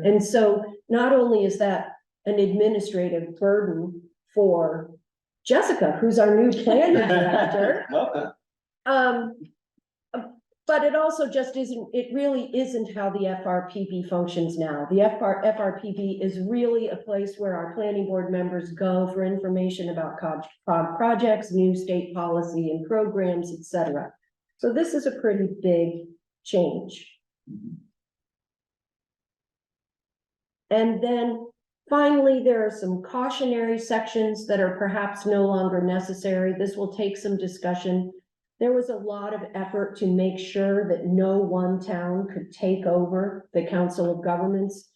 And so not only is that an administrative burden for Jessica, who's our new planning director, but it also just isn't, it really isn't how the FRPB functions now. The FRPB is really a place where our planning board members go for information about COG projects, new state policy and programs, etc. So this is a pretty big change. And then finally, there are some cautionary sections that are perhaps no longer necessary. This will take some discussion. There was a lot of effort to make sure that no one town could take over the Council of Governments.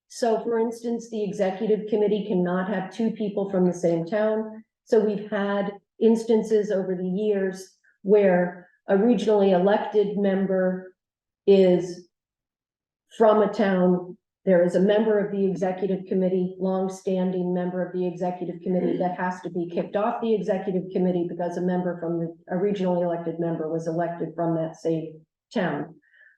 So for instance, the executive committee cannot have 2 people from the same town. So we've had instances over the years where a regionally elected member is from a town. There is a member of the executive committee, long-standing member of the executive committee, that has to be kicked off the executive committee because a regionally elected member was elected from that same town.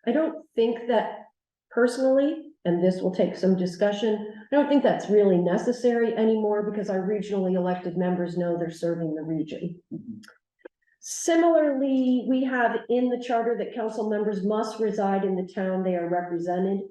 I don't think that personally, and this will take some discussion, I don't think that's really necessary anymore because our regionally elected members know they're serving the region. Similarly, we have in the charter that council members must reside in the town they are represented.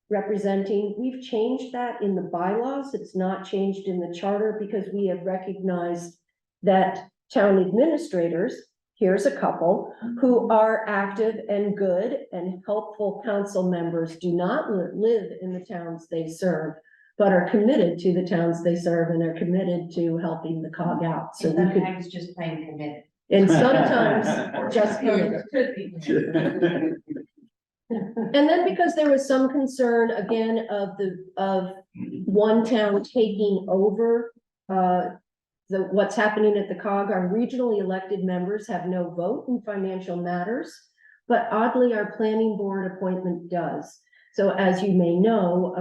representing. We've changed that in the bylaws. It's not changed in the charter because we have recognized that town administrators, here's a couple, who are active and good and helpful council members, do not live in the towns they serve, but are committed to the towns they serve and are committed to helping the cog out. So we could, Sometimes just plain committed. and sometimes just committed. Could be committed. And then because there was some concern again of one town taking over, what's happening at the COG, our regionally elected members have no vote in financial matters. But oddly, our planning board appointment does. So as you may know,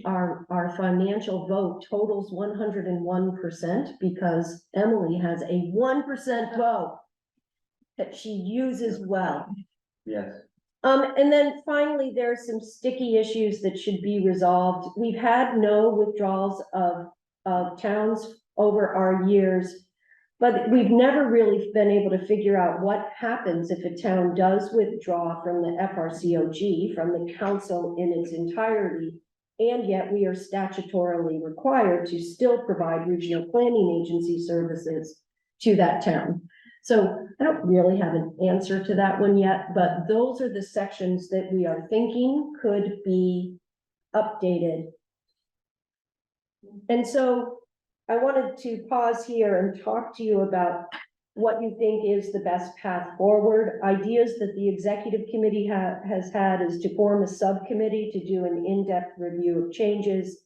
our financial vote totals 101% because Emily has a 1% vote that she uses well. Yes. And then finally, there are some sticky issues that should be resolved. We've had no withdrawals of towns over our years, but we've never really been able to figure out what happens if a town does withdraw from the FRCOG, from the council in its entirety, and yet we are statutorily required to still provide regional planning agency services to that town. So I don't really have an answer to that one yet, but those are the sections that we are thinking could be updated. And so I wanted to pause here and talk to you about what you think is the best path forward. Ideas that the executive committee has had is to form a subcommittee to do an in-depth review of changes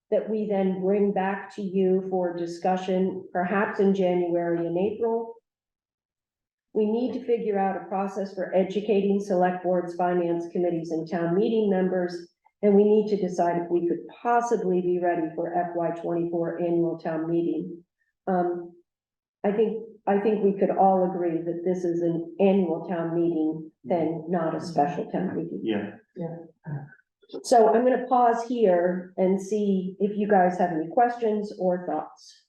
that we then bring back to you for discussion, perhaps in January and April. We need to figure out a process for educating select boards, finance committees, and town meeting members. And we need to decide if we could possibly be ready for FY24 annual town meeting. I think we could all agree that this is an annual town meeting, then not a special town meeting. Yeah. So I'm gonna pause here and see if you guys have any questions or thoughts.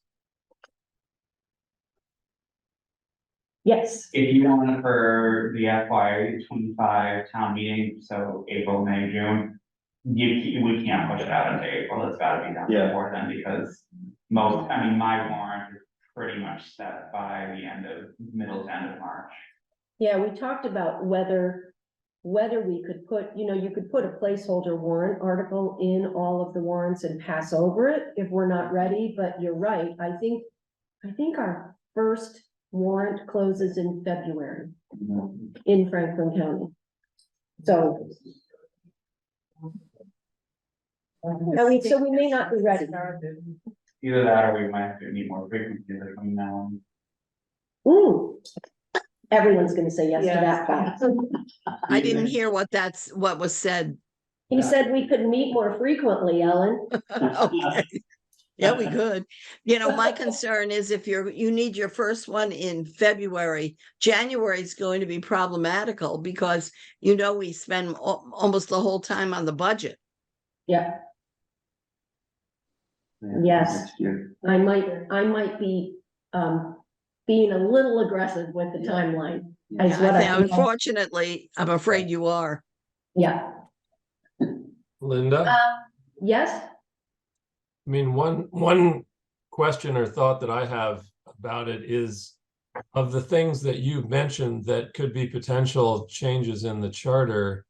Yes. If you want for the FY25 town meeting, so April, May, June, we can't push it out into April. It's gotta be done before then because my warrant is pretty much set by the middle to end of March. Yeah, we talked about whether we could put, you could put a placeholder warrant article in all of the warrants and pass over it if we're not ready, but you're right. I think our first warrant closes in February in Franklin County. So we may not be ready. Either that or we might have to need more frequency between now and. Ooh, everyone's gonna say yes to that one. I didn't hear what was said. He said we could meet more frequently, Ellen. Okay. Yeah, we could. My concern is if you need your first one in February, January is going to be problematical because we spend almost the whole time on the budget. Yeah. Yes, I might be being a little aggressive with the timeline. Unfortunately, I'm afraid you are. Yeah. Linda? Yes? I mean, one question or thought that I have about it is, of the things that you've mentioned that could be potential changes in the charter,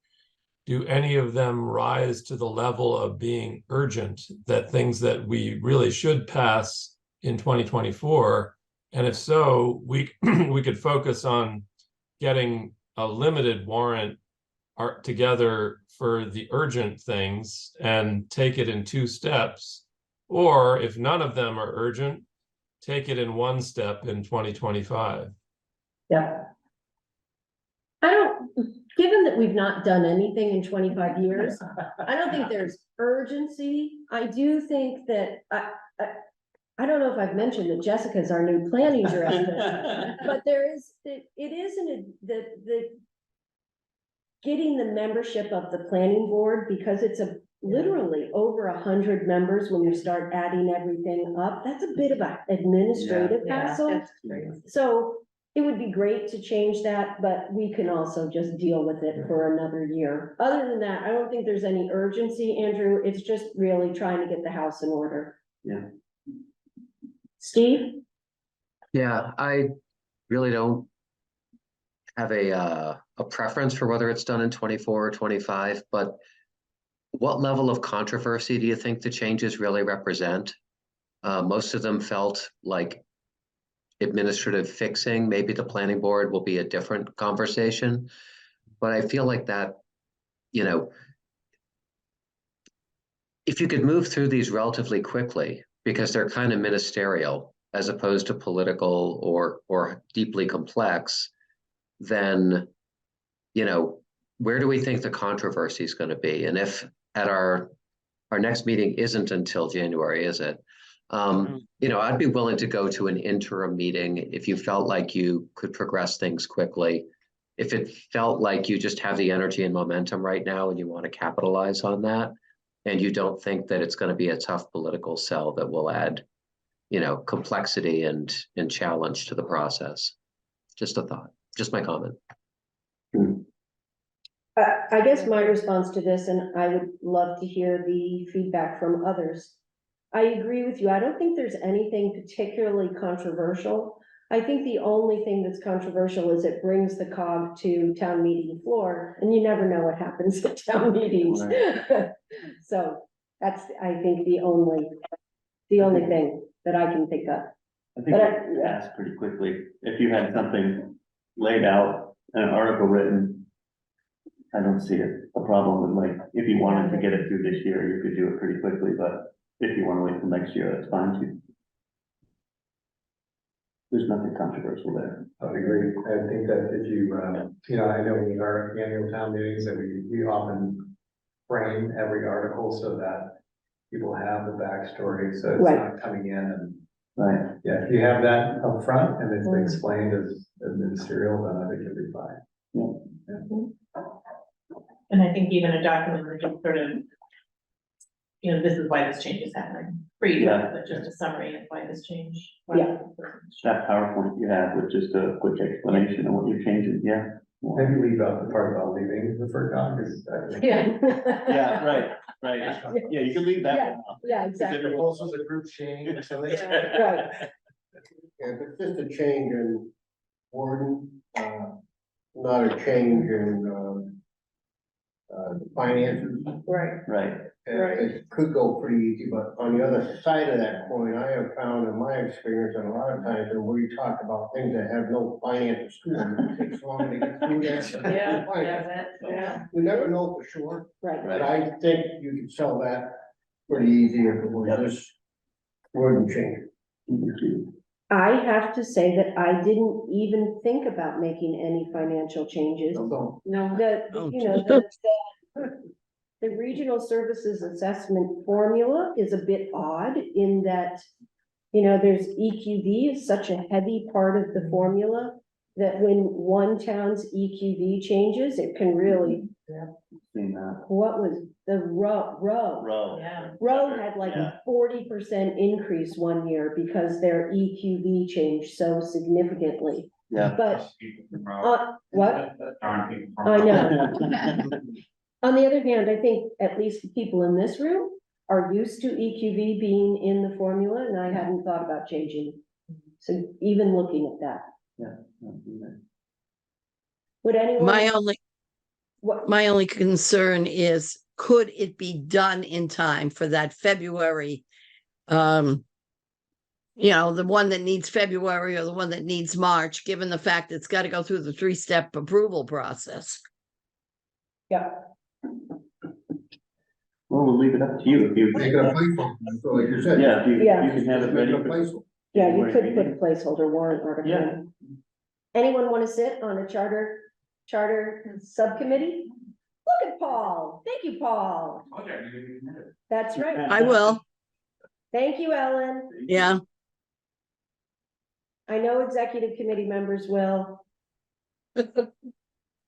do any of them rise to the level of being urgent, that things that we really should pass in 2024? And if so, we could focus on getting a limited warrant together for the urgent things and take it in 2 steps. Or if none of them are urgent, take it in 1 step in 2025. Yeah. Given that we've not done anything in 25 years, I don't think there's urgency. I do think that, I don't know if I've mentioned that Jessica's our new planning director, but it isn't the getting the membership of the planning board, because it's literally over 100 members when you start adding everything up. That's a bit of an administrative hassle. So it would be great to change that, but we can also just deal with it for another year. Other than that, I don't think there's any urgency, Andrew. It's just really trying to get the house in order. Yeah. Steve? Yeah, I really don't have a preference for whether it's done in 24 or 25, but what level of controversy do you think the changes really represent? Most of them felt like administrative fixing. Maybe the planning board will be a different conversation, but I feel like that, you know, if you could move through these relatively quickly, because they're kind of ministerial as opposed to political or deeply complex, then, you know, where do we think the controversy is going to be? And if at our next meeting isn't until January, is it? You know, I'd be willing to go to an interim meeting if you felt like you could progress things quickly. If it felt like you just have the energy and momentum right now and you want to capitalize on that, and you don't think that it's going to be a tough political sell that will add, you know, complexity and challenge to the process. Just a thought, just my comment. I guess my response to this, and I would love to hear the feedback from others. I agree with you. I don't think there's anything particularly controversial. I think the only thing that's controversial is it brings the COG to town meeting floor, and you never know what happens at town meetings. So that's, I think, the only thing that I can think of. I think it passed pretty quickly. If you had something laid out, an article written, I don't see it a problem with, like, if you wanted to get it through this year, you could do it pretty quickly, but if you want to wait till next year, that's fine too. There's nothing controversial there. I agree. I think that if you, you know, I know with our annual town meetings that we often frame every article so that people have the backstory, so it's not coming in and. Right. Yeah, if you have that up front and it's explained as ministerial, then I think it'll be fine. And I think even a document that just sort of, you know, this is why this change is happening, brief, but just a summary of why this change. That PowerPoint you have with just a quick explanation of what you're changing, Maybe leave out the part about leaving the FERCog, because. Yeah, right. Yeah, you can leave that one out. Yeah, exactly. Also the group change. So they- Right. If it's just a change in wording, not a change in, finances. Right. It could go pretty easy, but on the other side of that coin, I have found in my experience, and a lot of times when we talk about things that have no finances to them, it takes long to get through that. We never know for sure. Right. But I think you can sell that pretty easy if it was just word and change. I have to say that I didn't even think about making any financial changes. So, No, the regional services assessment formula is a bit odd in that, you know, there's EQV is such a heavy part of the formula that when one town's EQV changes, it can really, Seen that. what was the row? Row had like a 40% increase one year because their EQV changed so significantly. Yeah. But, what? Darn people. I know. On the other hand, I think at least the people in this room are used to EQV being in the formula, and I hadn't thought about changing. So even looking at that. Would anyone? My only concern is, could it be done in time for that February? You know, the one that needs February or the one that needs March, given the fact it's got to go through the 3-step approval process. Yeah. Well, we'll leave it up to you if you. Make it a placeholder, so like you said. Yeah, you Yeah. can have it Make ready. it a placeholder. Yeah, you could put a placeholder warrant article. Yeah. Anyone want to sit on a charter subcommittee? Look at Paul. Thank you, Paul. That's right. I will. Thank you, Ellen. Yeah. I know executive committee members will.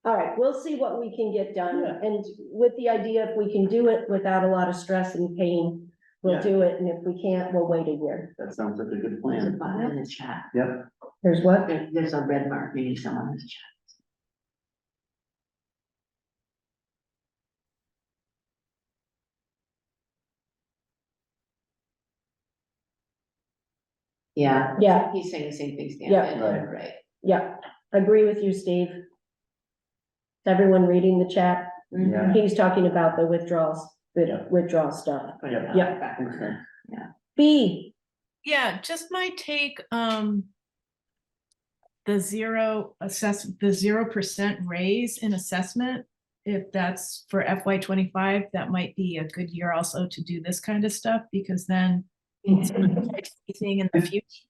All right, we'll see what we can get done, and with the idea if we can do it without a lot of stress and pain, we'll Yeah. do it, and if we can't, we'll wait a year. That sounds like a good There's a plan. button in the chat. Yep. There's what? There's a red mark, meaning someone has chat. Yeah. Yeah. He's saying the same thing, Stan. Yeah. and- Right. Yeah, agree with you, Steve. Is everyone reading the chat? Yeah. He's talking about the withdrawals, Yeah. the withdrawal stuff. Yeah. Yeah. Okay. B, Yeah, just my take, the 0% raise in assessment. If that's for FY 25, that might be a good year also to do this kind of stuff, because then it's anything in the future.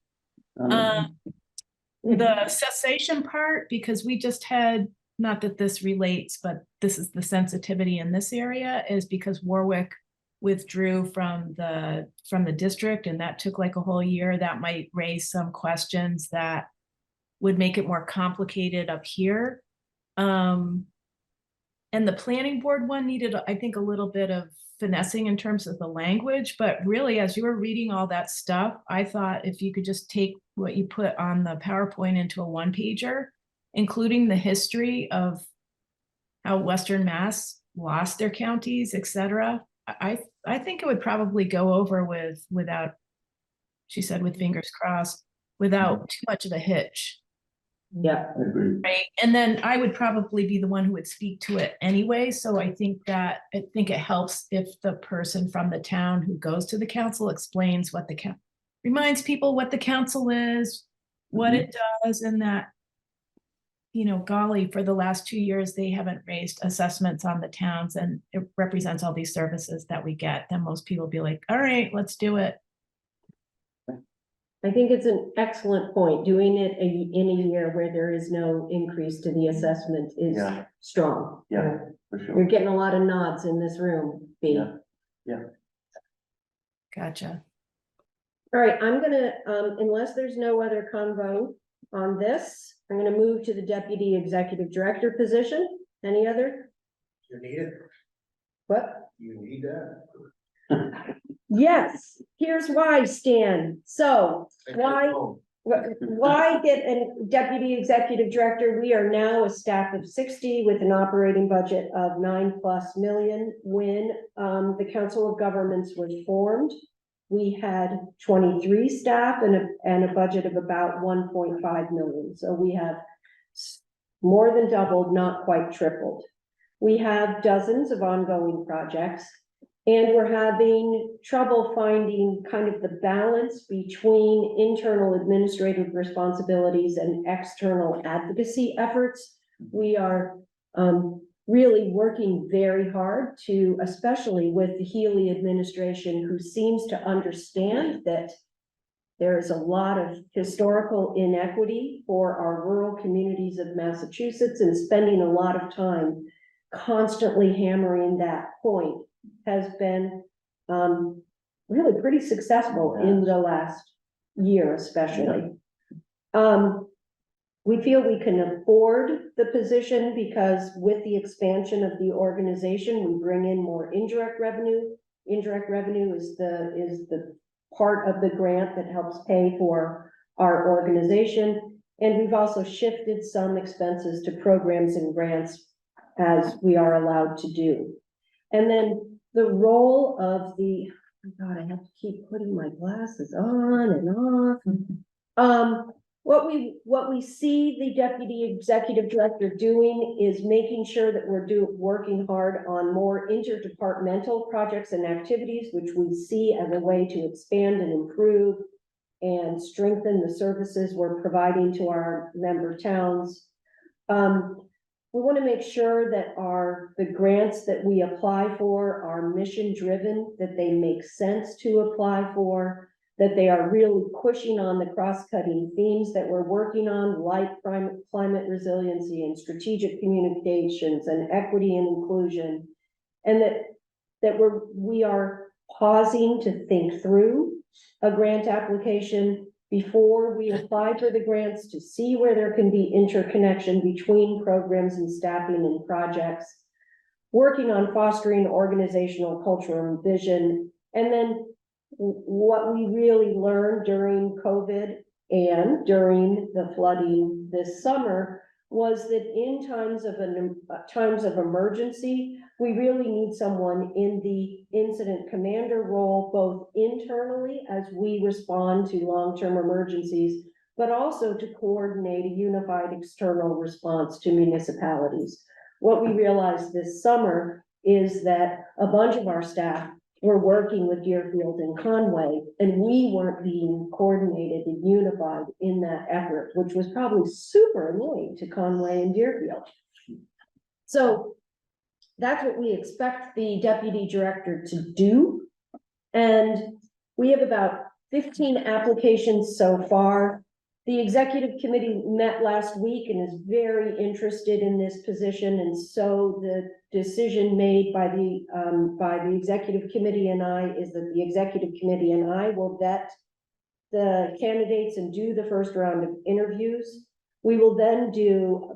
The cessation part, because we just had, not that this relates, but this is the sensitivity in this area, is because Warwick withdrew from the district, and that took like a whole year. That might raise some questions that would make it more complicated up here. And the planning board one needed, I think, a little bit of finessing in terms of the language, but really, as you were reading all that stuff, I thought if you could just take what you put on the PowerPoint into a one-pager, including the history of how Western Mass lost their counties, et cetera. I think it would probably go over without, she said with fingers crossed, without too much of a hitch. yeah, I agree. Right, and then I would probably be the one who would speak to it anyway, so I think it helps if the person from the town who goes to the council explains what the reminds people what the council is, what it does, and that, you know, golly, for the last 2 years, they haven't raised assessments on the towns, and it represents all these services that we get, then most people be like, all right, let's do it. I think it's an excellent point. Doing it in a year where there is no increase to the assessment is Yeah. strong. Yeah, for You're sure. getting a lot of nods in this room, B. Yeah. Gotcha. All right, I'm gonna, unless there's no other convo on this, I'm gonna move to the deputy executive director position. Any other? You need it, What? you need that. Yes, here's why, Stan. So why get a deputy executive director? We are now a staff of 60 with an operating budget of 9+ million. When the Council of Governments was formed, we had 23 staff and a budget of about 1.5 million. So we have more than doubled, not quite tripled. We have dozens of ongoing projects. And we're having trouble finding kind of the balance between internal administrative responsibilities and external advocacy efforts. We are really working very hard to, especially with the Healy administration, who seems to understand that there is a lot of historical inequity for our rural communities of Massachusetts, and spending a lot of time constantly hammering that point has been really pretty successful in the last year, especially. We feel we can afford the position because with the expansion of the organization, we bring in more indirect revenue. Indirect revenue is the part of the grant that helps pay for our organization. And we've also shifted some expenses to programs and grants as we are allowed to do. And then the role of the, oh my God, I have to keep putting my glasses on and off. What we see the deputy executive director doing is making sure that we're working hard on more interdepartmental projects and activities, which we see as a way to expand and improve and strengthen the services we're providing to our member towns. We want to make sure that the grants that we apply for are mission driven, that they make sense to apply for, that they are really pushing on the cross-cutting themes that we're working on, like climate resiliency and strategic communications and equity and inclusion. And that we are pausing to think through a grant application before we apply for the grants, to see where there can be interconnection between programs and staffing and projects, working on fostering organizational culture and vision, and then what we really learned during COVID and during the flooding this summer was that in times of emergency, we really need someone in the incident commander role, both internally as we respond to long-term emergencies, but also to coordinate a unified external response to municipalities. What we realized this summer is that a bunch of our staff were working with Deerfield and Conway, and we weren't being coordinated and unified in that effort, which was probably super annoying to Conway and Deerfield. So that's what we expect the deputy director to do. And we have about 15 applications so far. The executive committee met last week and is very interested in this position. And so the decision made by the executive committee and I is that the executive committee and I will vet the candidates and do the first round of interviews. We will then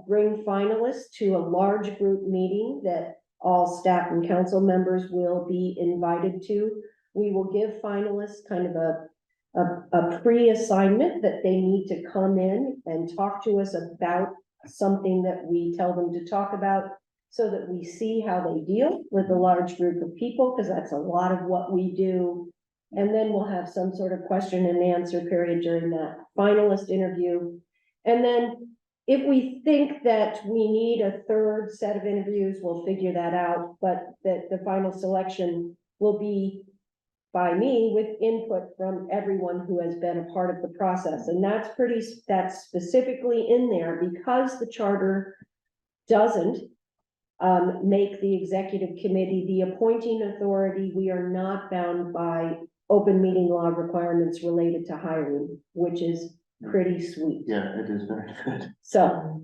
bring finalists to a large group meeting that all staff and council members will be invited to. We will give finalists kind of a pre-assignment that they need to come in and talk to us about something that we tell them to talk about, so that we see how they deal with a large group of people, because that's a lot of what we do. And then we'll have some sort of question and answer period during that finalist interview. And then if we think that we need a third set of interviews, we'll figure that out, but that the final selection will be by me with input from everyone who has been a part of the process. And that's specifically in there because the charter doesn't make the executive committee the appointing authority. We are not bound by open meeting law requirements related to hiring, which is pretty sweet. Yeah, it is very good. So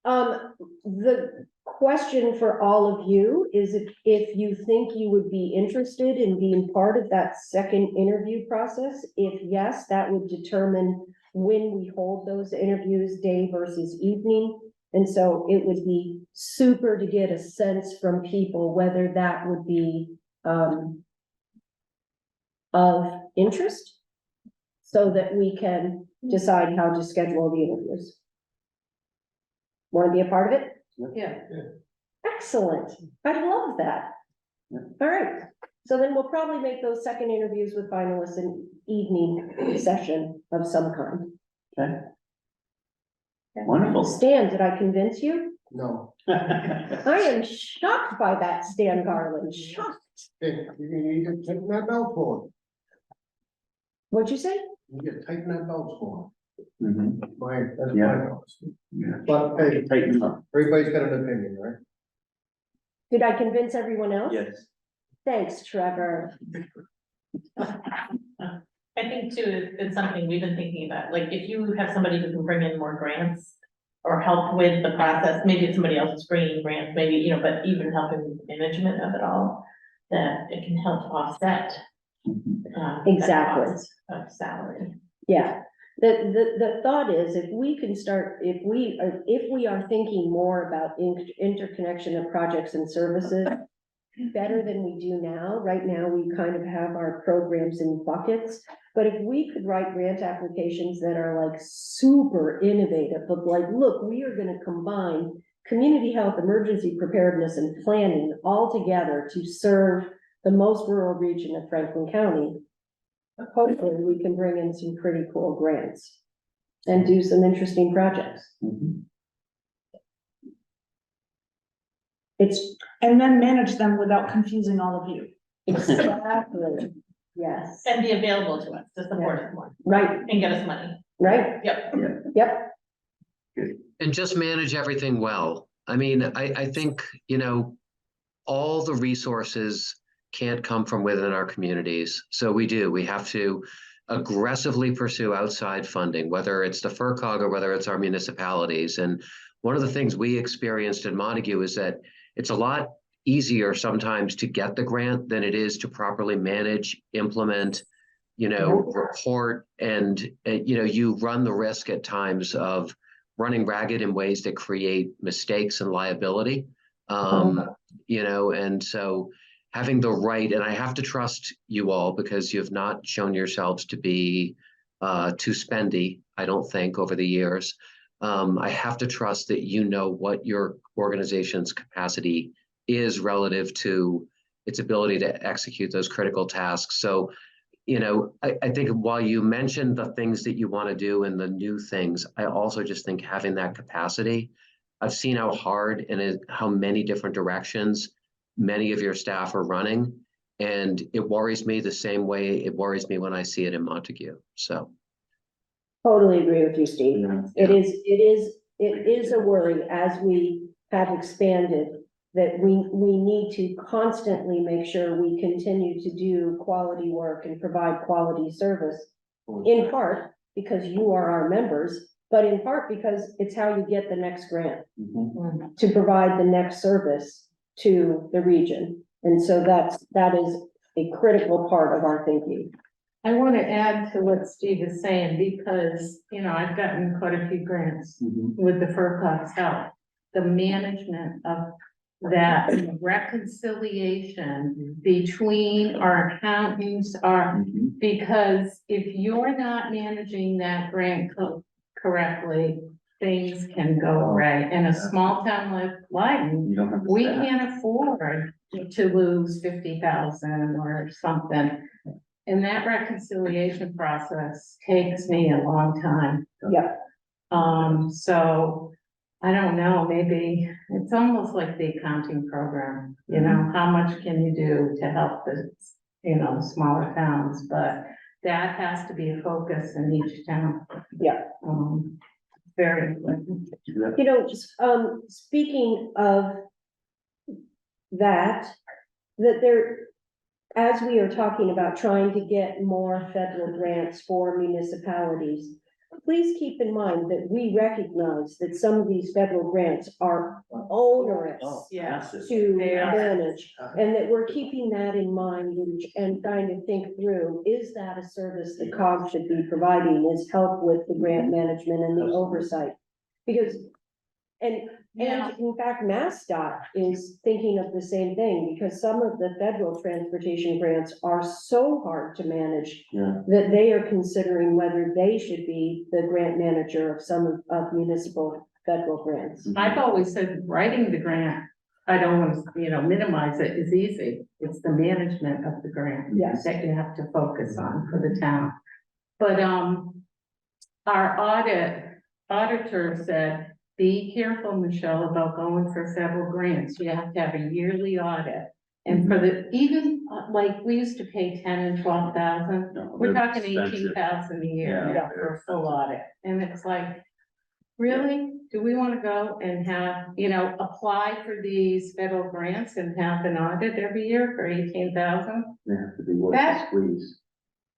the question for all of you is if you think you would be interested in being part of that second interview process. If yes, that would determine when we hold those interviews, day versus evening. And so it would be super to get a sense from people whether that would be of interest, so that we can decide how to schedule the interviews. Want to be a part of it? Yeah. Excellent. I love that. All right. So then we'll probably make those second interviews with finalists an evening session of some kind. Okay. Wonderful. Stan, did I convince you? No. I am shocked by that, Stan Garland. Shocked. Hey, you need to tighten that belt for What'd you say? him. You need to tighten that belt for Mhm. him. That's my Yeah. policy. Yeah. But hey, Tighten up. everybody's got an opinion, right? Did I convince everyone else? Yes. Thanks, Trevor. I think too, it's something we've been thinking about, like if you have somebody who can bring in more grants or help with the process, maybe it's somebody else is bringing grants, maybe, you know, but even helping with the management of it all, that it can help offset. that Exactly. cost Of salary. Yeah, the thought is if we can start, if we are thinking more about interconnection of projects and services better than we do now. Right now, we kind of have our programs in buckets, but if we could write grant applications that are like super innovative, but like, look, we are gonna combine community health, emergency preparedness and planning all together to serve the most rural region of Franklin County. Hopefully, we can bring in some pretty cool grants and do some interesting projects. Mhm. And then manage them without confusing all of you. Exactly, yes, And be available to us to support us more right, and get us money. right, Yep. yep, And just manage everything well. I mean, I think, you know, all the resources can't come from within our communities. So we have to aggressively pursue outside funding, whether it's the FERCog or whether it's our municipalities. And one of the things we experienced in Montague is that it's a lot easier sometimes to get the grant than it is to properly manage, implement, you know, report, and, you know, you run the risk at times of running ragged in ways that create mistakes and liability. You know, and so having the right, and I have to trust you all because you have not shown yourselves to be too spendy, I don't think, over the years. I have to trust that you know what your organization's capacity is relative to its ability to execute those critical tasks. So, you know, I think while you mentioned the things that you want to do and the new things, I also just think having that capacity, I've seen how hard and how many different directions many of your staff are running. And it worries me the same way it worries me when I see it in Montague. So. Totally agree with you, Steve. It is a worry as we have expanded that we need to constantly make sure we continue to do quality work and provide quality service. In part because you are our members, but in part because it's how you get the next grant to provide the next service to the region. And so that is a critical part of our thinking. I want to add to what Steve is saying, because, you know, I've gotten quite a few grants with the FERPA's help. The management of that reconciliation between our accountants are, because if you're not managing that grant correctly, things can go awry. In a small town like Lyden, we can't afford to lose 50,000 or something. And that reconciliation process takes me a long time. Yeah. So I don't know, maybe it's almost like the accounting program, you know, how much can you do to help the, you know, smaller towns, but that has to be a focus in each town. Yeah. Very important. You know, speaking of that there, as we are talking about trying to get more federal grants for municipalities, please keep in mind that we recognize that some of these federal grants are onerous to manage, and that we're keeping that in mind and trying to think through, is that a service that COG should be providing, is help with the grant management and the oversight? Because, and in fact, MassDOT is thinking of the same thing, because some of the federal transportation grants are so hard to manage that they are considering whether they should be the grant manager of some of municipal federal grants. I've always said writing the grant, I don't want to, you know, minimize it, is easy. It's the management of the grant that you have to focus on for the town. But our auditor said, be careful, Michelle, about going for federal grants. You have to have a yearly audit. And for the, even like we used to pay 10 and 12,000, we're talking 18,000 a year for a full audit. And it's like, really? Do we want to go and have, you know, apply for these federal grants and have an audit every year for 18,000? They have to be worth the squeeze.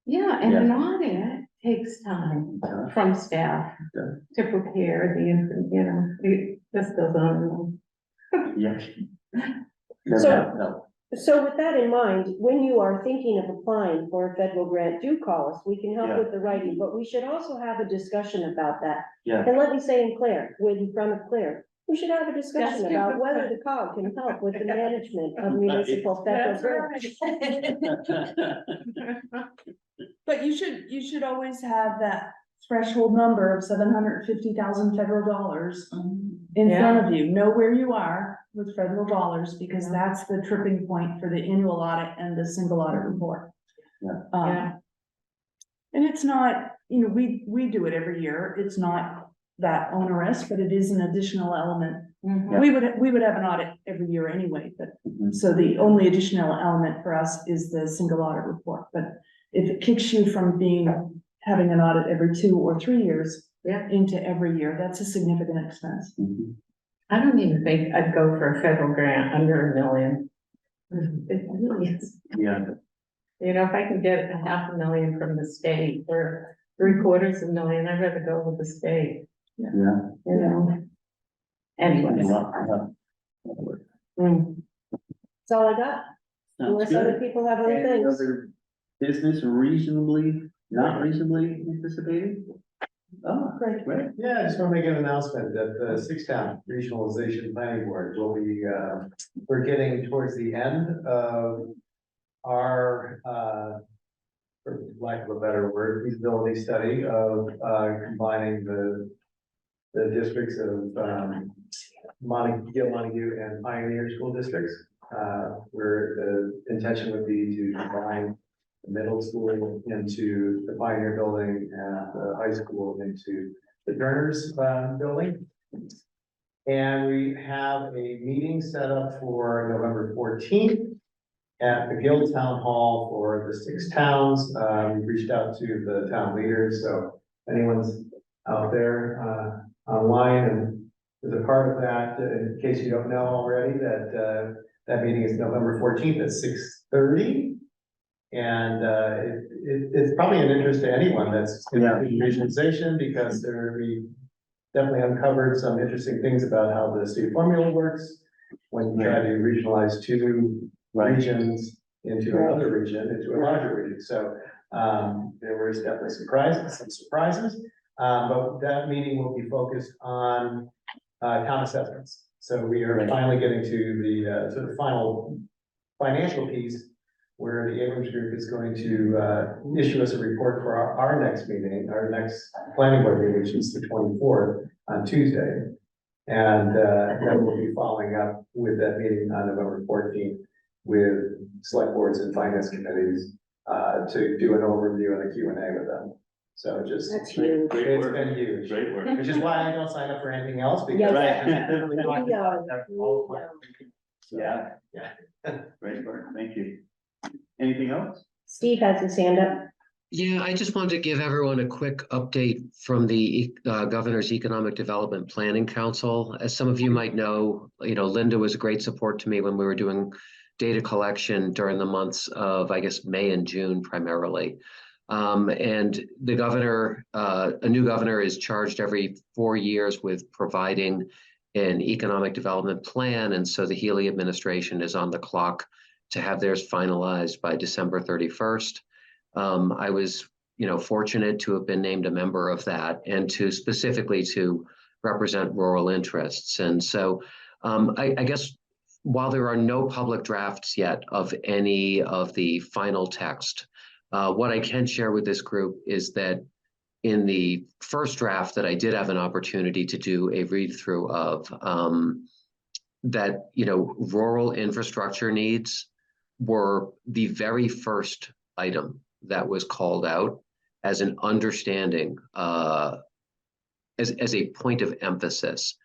Yeah, and an audit takes time from staff to prepare the, you know, this goes on. So with that in mind, when you are thinking of applying for a federal grant, do call us. We can help with the writing, but we should also have a discussion about that. And let me say in front of Claire, we should have a discussion about whether the COG can help with the management of municipal federal grants. But you should always have that threshold number of $750,000 federal dollars in front of you. Know where you are with federal dollars, because that's the tripping point for the annual audit and the single audit report. And it's not, you know, we do it every year. It's not that onerous, but it is an additional element. We would have an audit every year anyway, but so the only additional element for us is the single audit report. But if it kicks you from having an audit every 2 or 3 years into every year, that's a significant expense. I don't even think I'd go for a federal grant under $1 million. It really is. You know, if I can get $500,000 from the state or $750,000, I'd rather go with the state. You know. Anyway. That's all I got. Unless other people have other things. Other business not reasonably anticipated? Oh, great. Yeah, I just want to make an announcement that the Sixtown Regionalization Planning Board will be, we're getting towards the end of our, for lack of a better word, feasibility study of, combining the districts of, Montague and Pioneer School Districts. Where the intention would be to combine the middle school into the Pioneer building and the high school into the Turner's building. And we have a meeting set up for November 14th at the Guild Town Hall for the 6 towns. We reached out to the town leaders, so anyone's out there online and is a part of that, in case you don't know already, that meeting is November 14th at 6:30. And it's probably an interest to anyone that's in regionalization, because we definitely uncovered some interesting things about how the state formula works when you try to regionalize 2 regions into another region, into a larger region. So there was definitely some surprises, but that meeting will be focused on town assessments. So we are finally getting to the final financial piece, where the Abrams Group is going to issue us a report for our next meeting, our next planning board meeting, which is the 24th on Tuesday. And then we'll be following up with that meeting on November 14th with select boards and finance committees to do an overview and a Q&A with them. So just, That's huge. it's been huge. Great work. Which is why I don't sign up for anything else, because. Yeah. Yeah. Great work. Thank you. Anything else? Steve has his hand up. Yeah, I just wanted to give everyone a quick update from the Governor's Economic Development Planning Council. As some of you might know, Linda was a great support to me when we were doing data collection during the months of, I guess, May and June primarily. And the governor, a new governor, is charged every 4 years with providing an economic development plan. And so the Healy administration is on the clock to have theirs finalized by December 31st. I was, fortunate to have been named a member of that, and specifically to represent rural interests. And so I guess while there are no public drafts yet of any of the final text, what I can share with this group is that in the first draft that I did have an opportunity to do a read through of, that, rural infrastructure needs were the very first item that was called out as an understanding, as a point of emphasis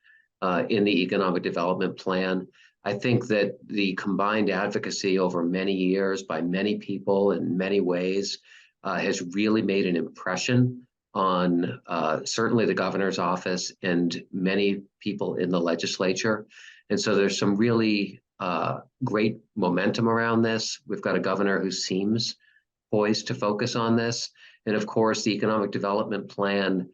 in the economic development plan. I think that the combined advocacy over many years by many people in many ways has really made an impression on certainly the governor's office and many people in the legislature. And so there's some really great momentum around this. We've got a governor who seems poised to focus on this. And of course, the economic development plan,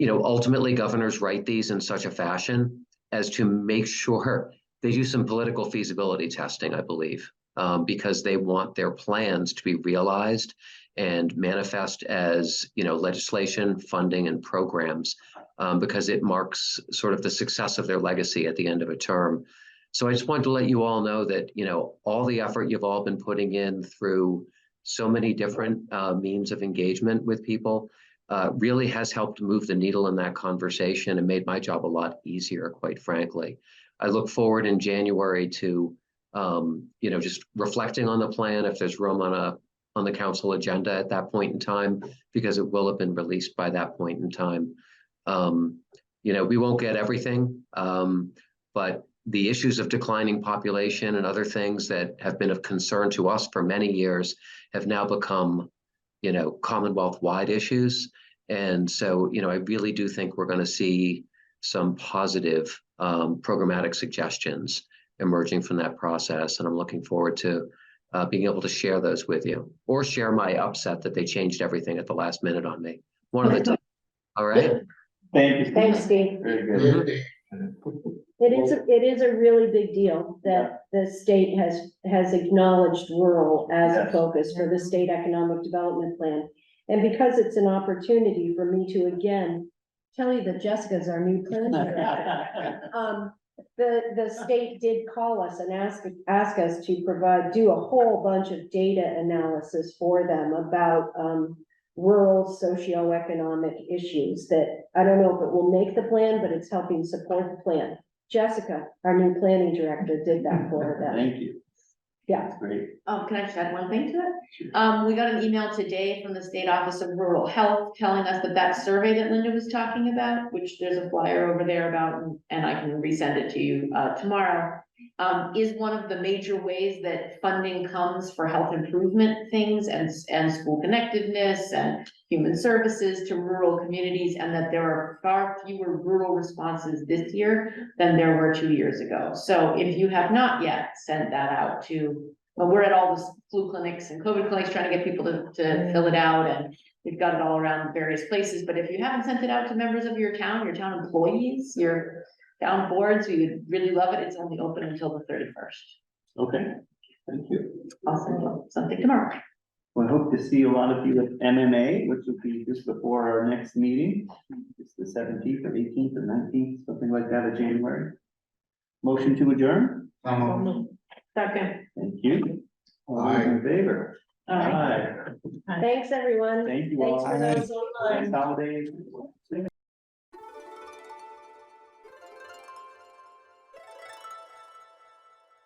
ultimately governors write these in such a fashion as to make sure they do some political feasibility testing, I believe, because they want their plans to be realized and manifest as, legislation, funding, and programs, because it marks sort of the success of their legacy at the end of a term. So I just wanted to let you all know that, all the effort you've all been putting in through so many different means of engagement with people really has helped move the needle in that conversation and made my job a lot easier, quite frankly. I look forward in January to, just reflecting on the plan if there's room on the council agenda at that point in time, because it will have been released by that point in time. We won't get everything, but the issues of declining population and other things that have been of concern to us for many years have now become, Commonwealth-wide issues. And so, I really do think we're going to see some positive programmatic suggestions emerging from that process. And I'm looking forward to being able to share those with you, or share my upset that they changed everything at the last minute on me. One of the two. All right. Thank you. Thanks, Steve. Very good. It is a really big deal that the state has acknowledged rural as a focus for the state economic development plan. And because it's an opportunity for me to again tell you that Jessica's our new planning director. The state did call us and ask us to do a whole bunch of data analysis for them about, rural socioeconomic issues that, I don't know if it will make the plan, but it's helping support the plan. Jessica, our new planning director, did that for them. Thank you. Yeah. That's great. Can I just add one thing to it? We got an email today from the State Office of Rural Health telling us that that survey that Linda was talking about, which there's a flyer over there about, and I can resend it to you, tomorrow, is one of the major ways that funding comes for health improvement things and school connectedness and human services to rural communities, and that there are far fewer rural responses this year than there were 2 years ago. So if you have not yet sent that out to, well, we're at all the flu clinics and COVID clinics trying to get people to fill it out, and we've got it all around various places, but if you haven't sent it out to members of your town employees, your town boards, we would really love it. It's only open until the 31st. Okay, thank you. I'll send you something tomorrow. Well, I hope to see a lot of you at MMA, which will be just before our next meeting. It's the 17th or 18th or 19th, something like that of January. Motion to adjourn? Second. Thank you. All those in favor? Aye. Thanks, everyone. Thank you Thanks all. for those online. Nice holidays.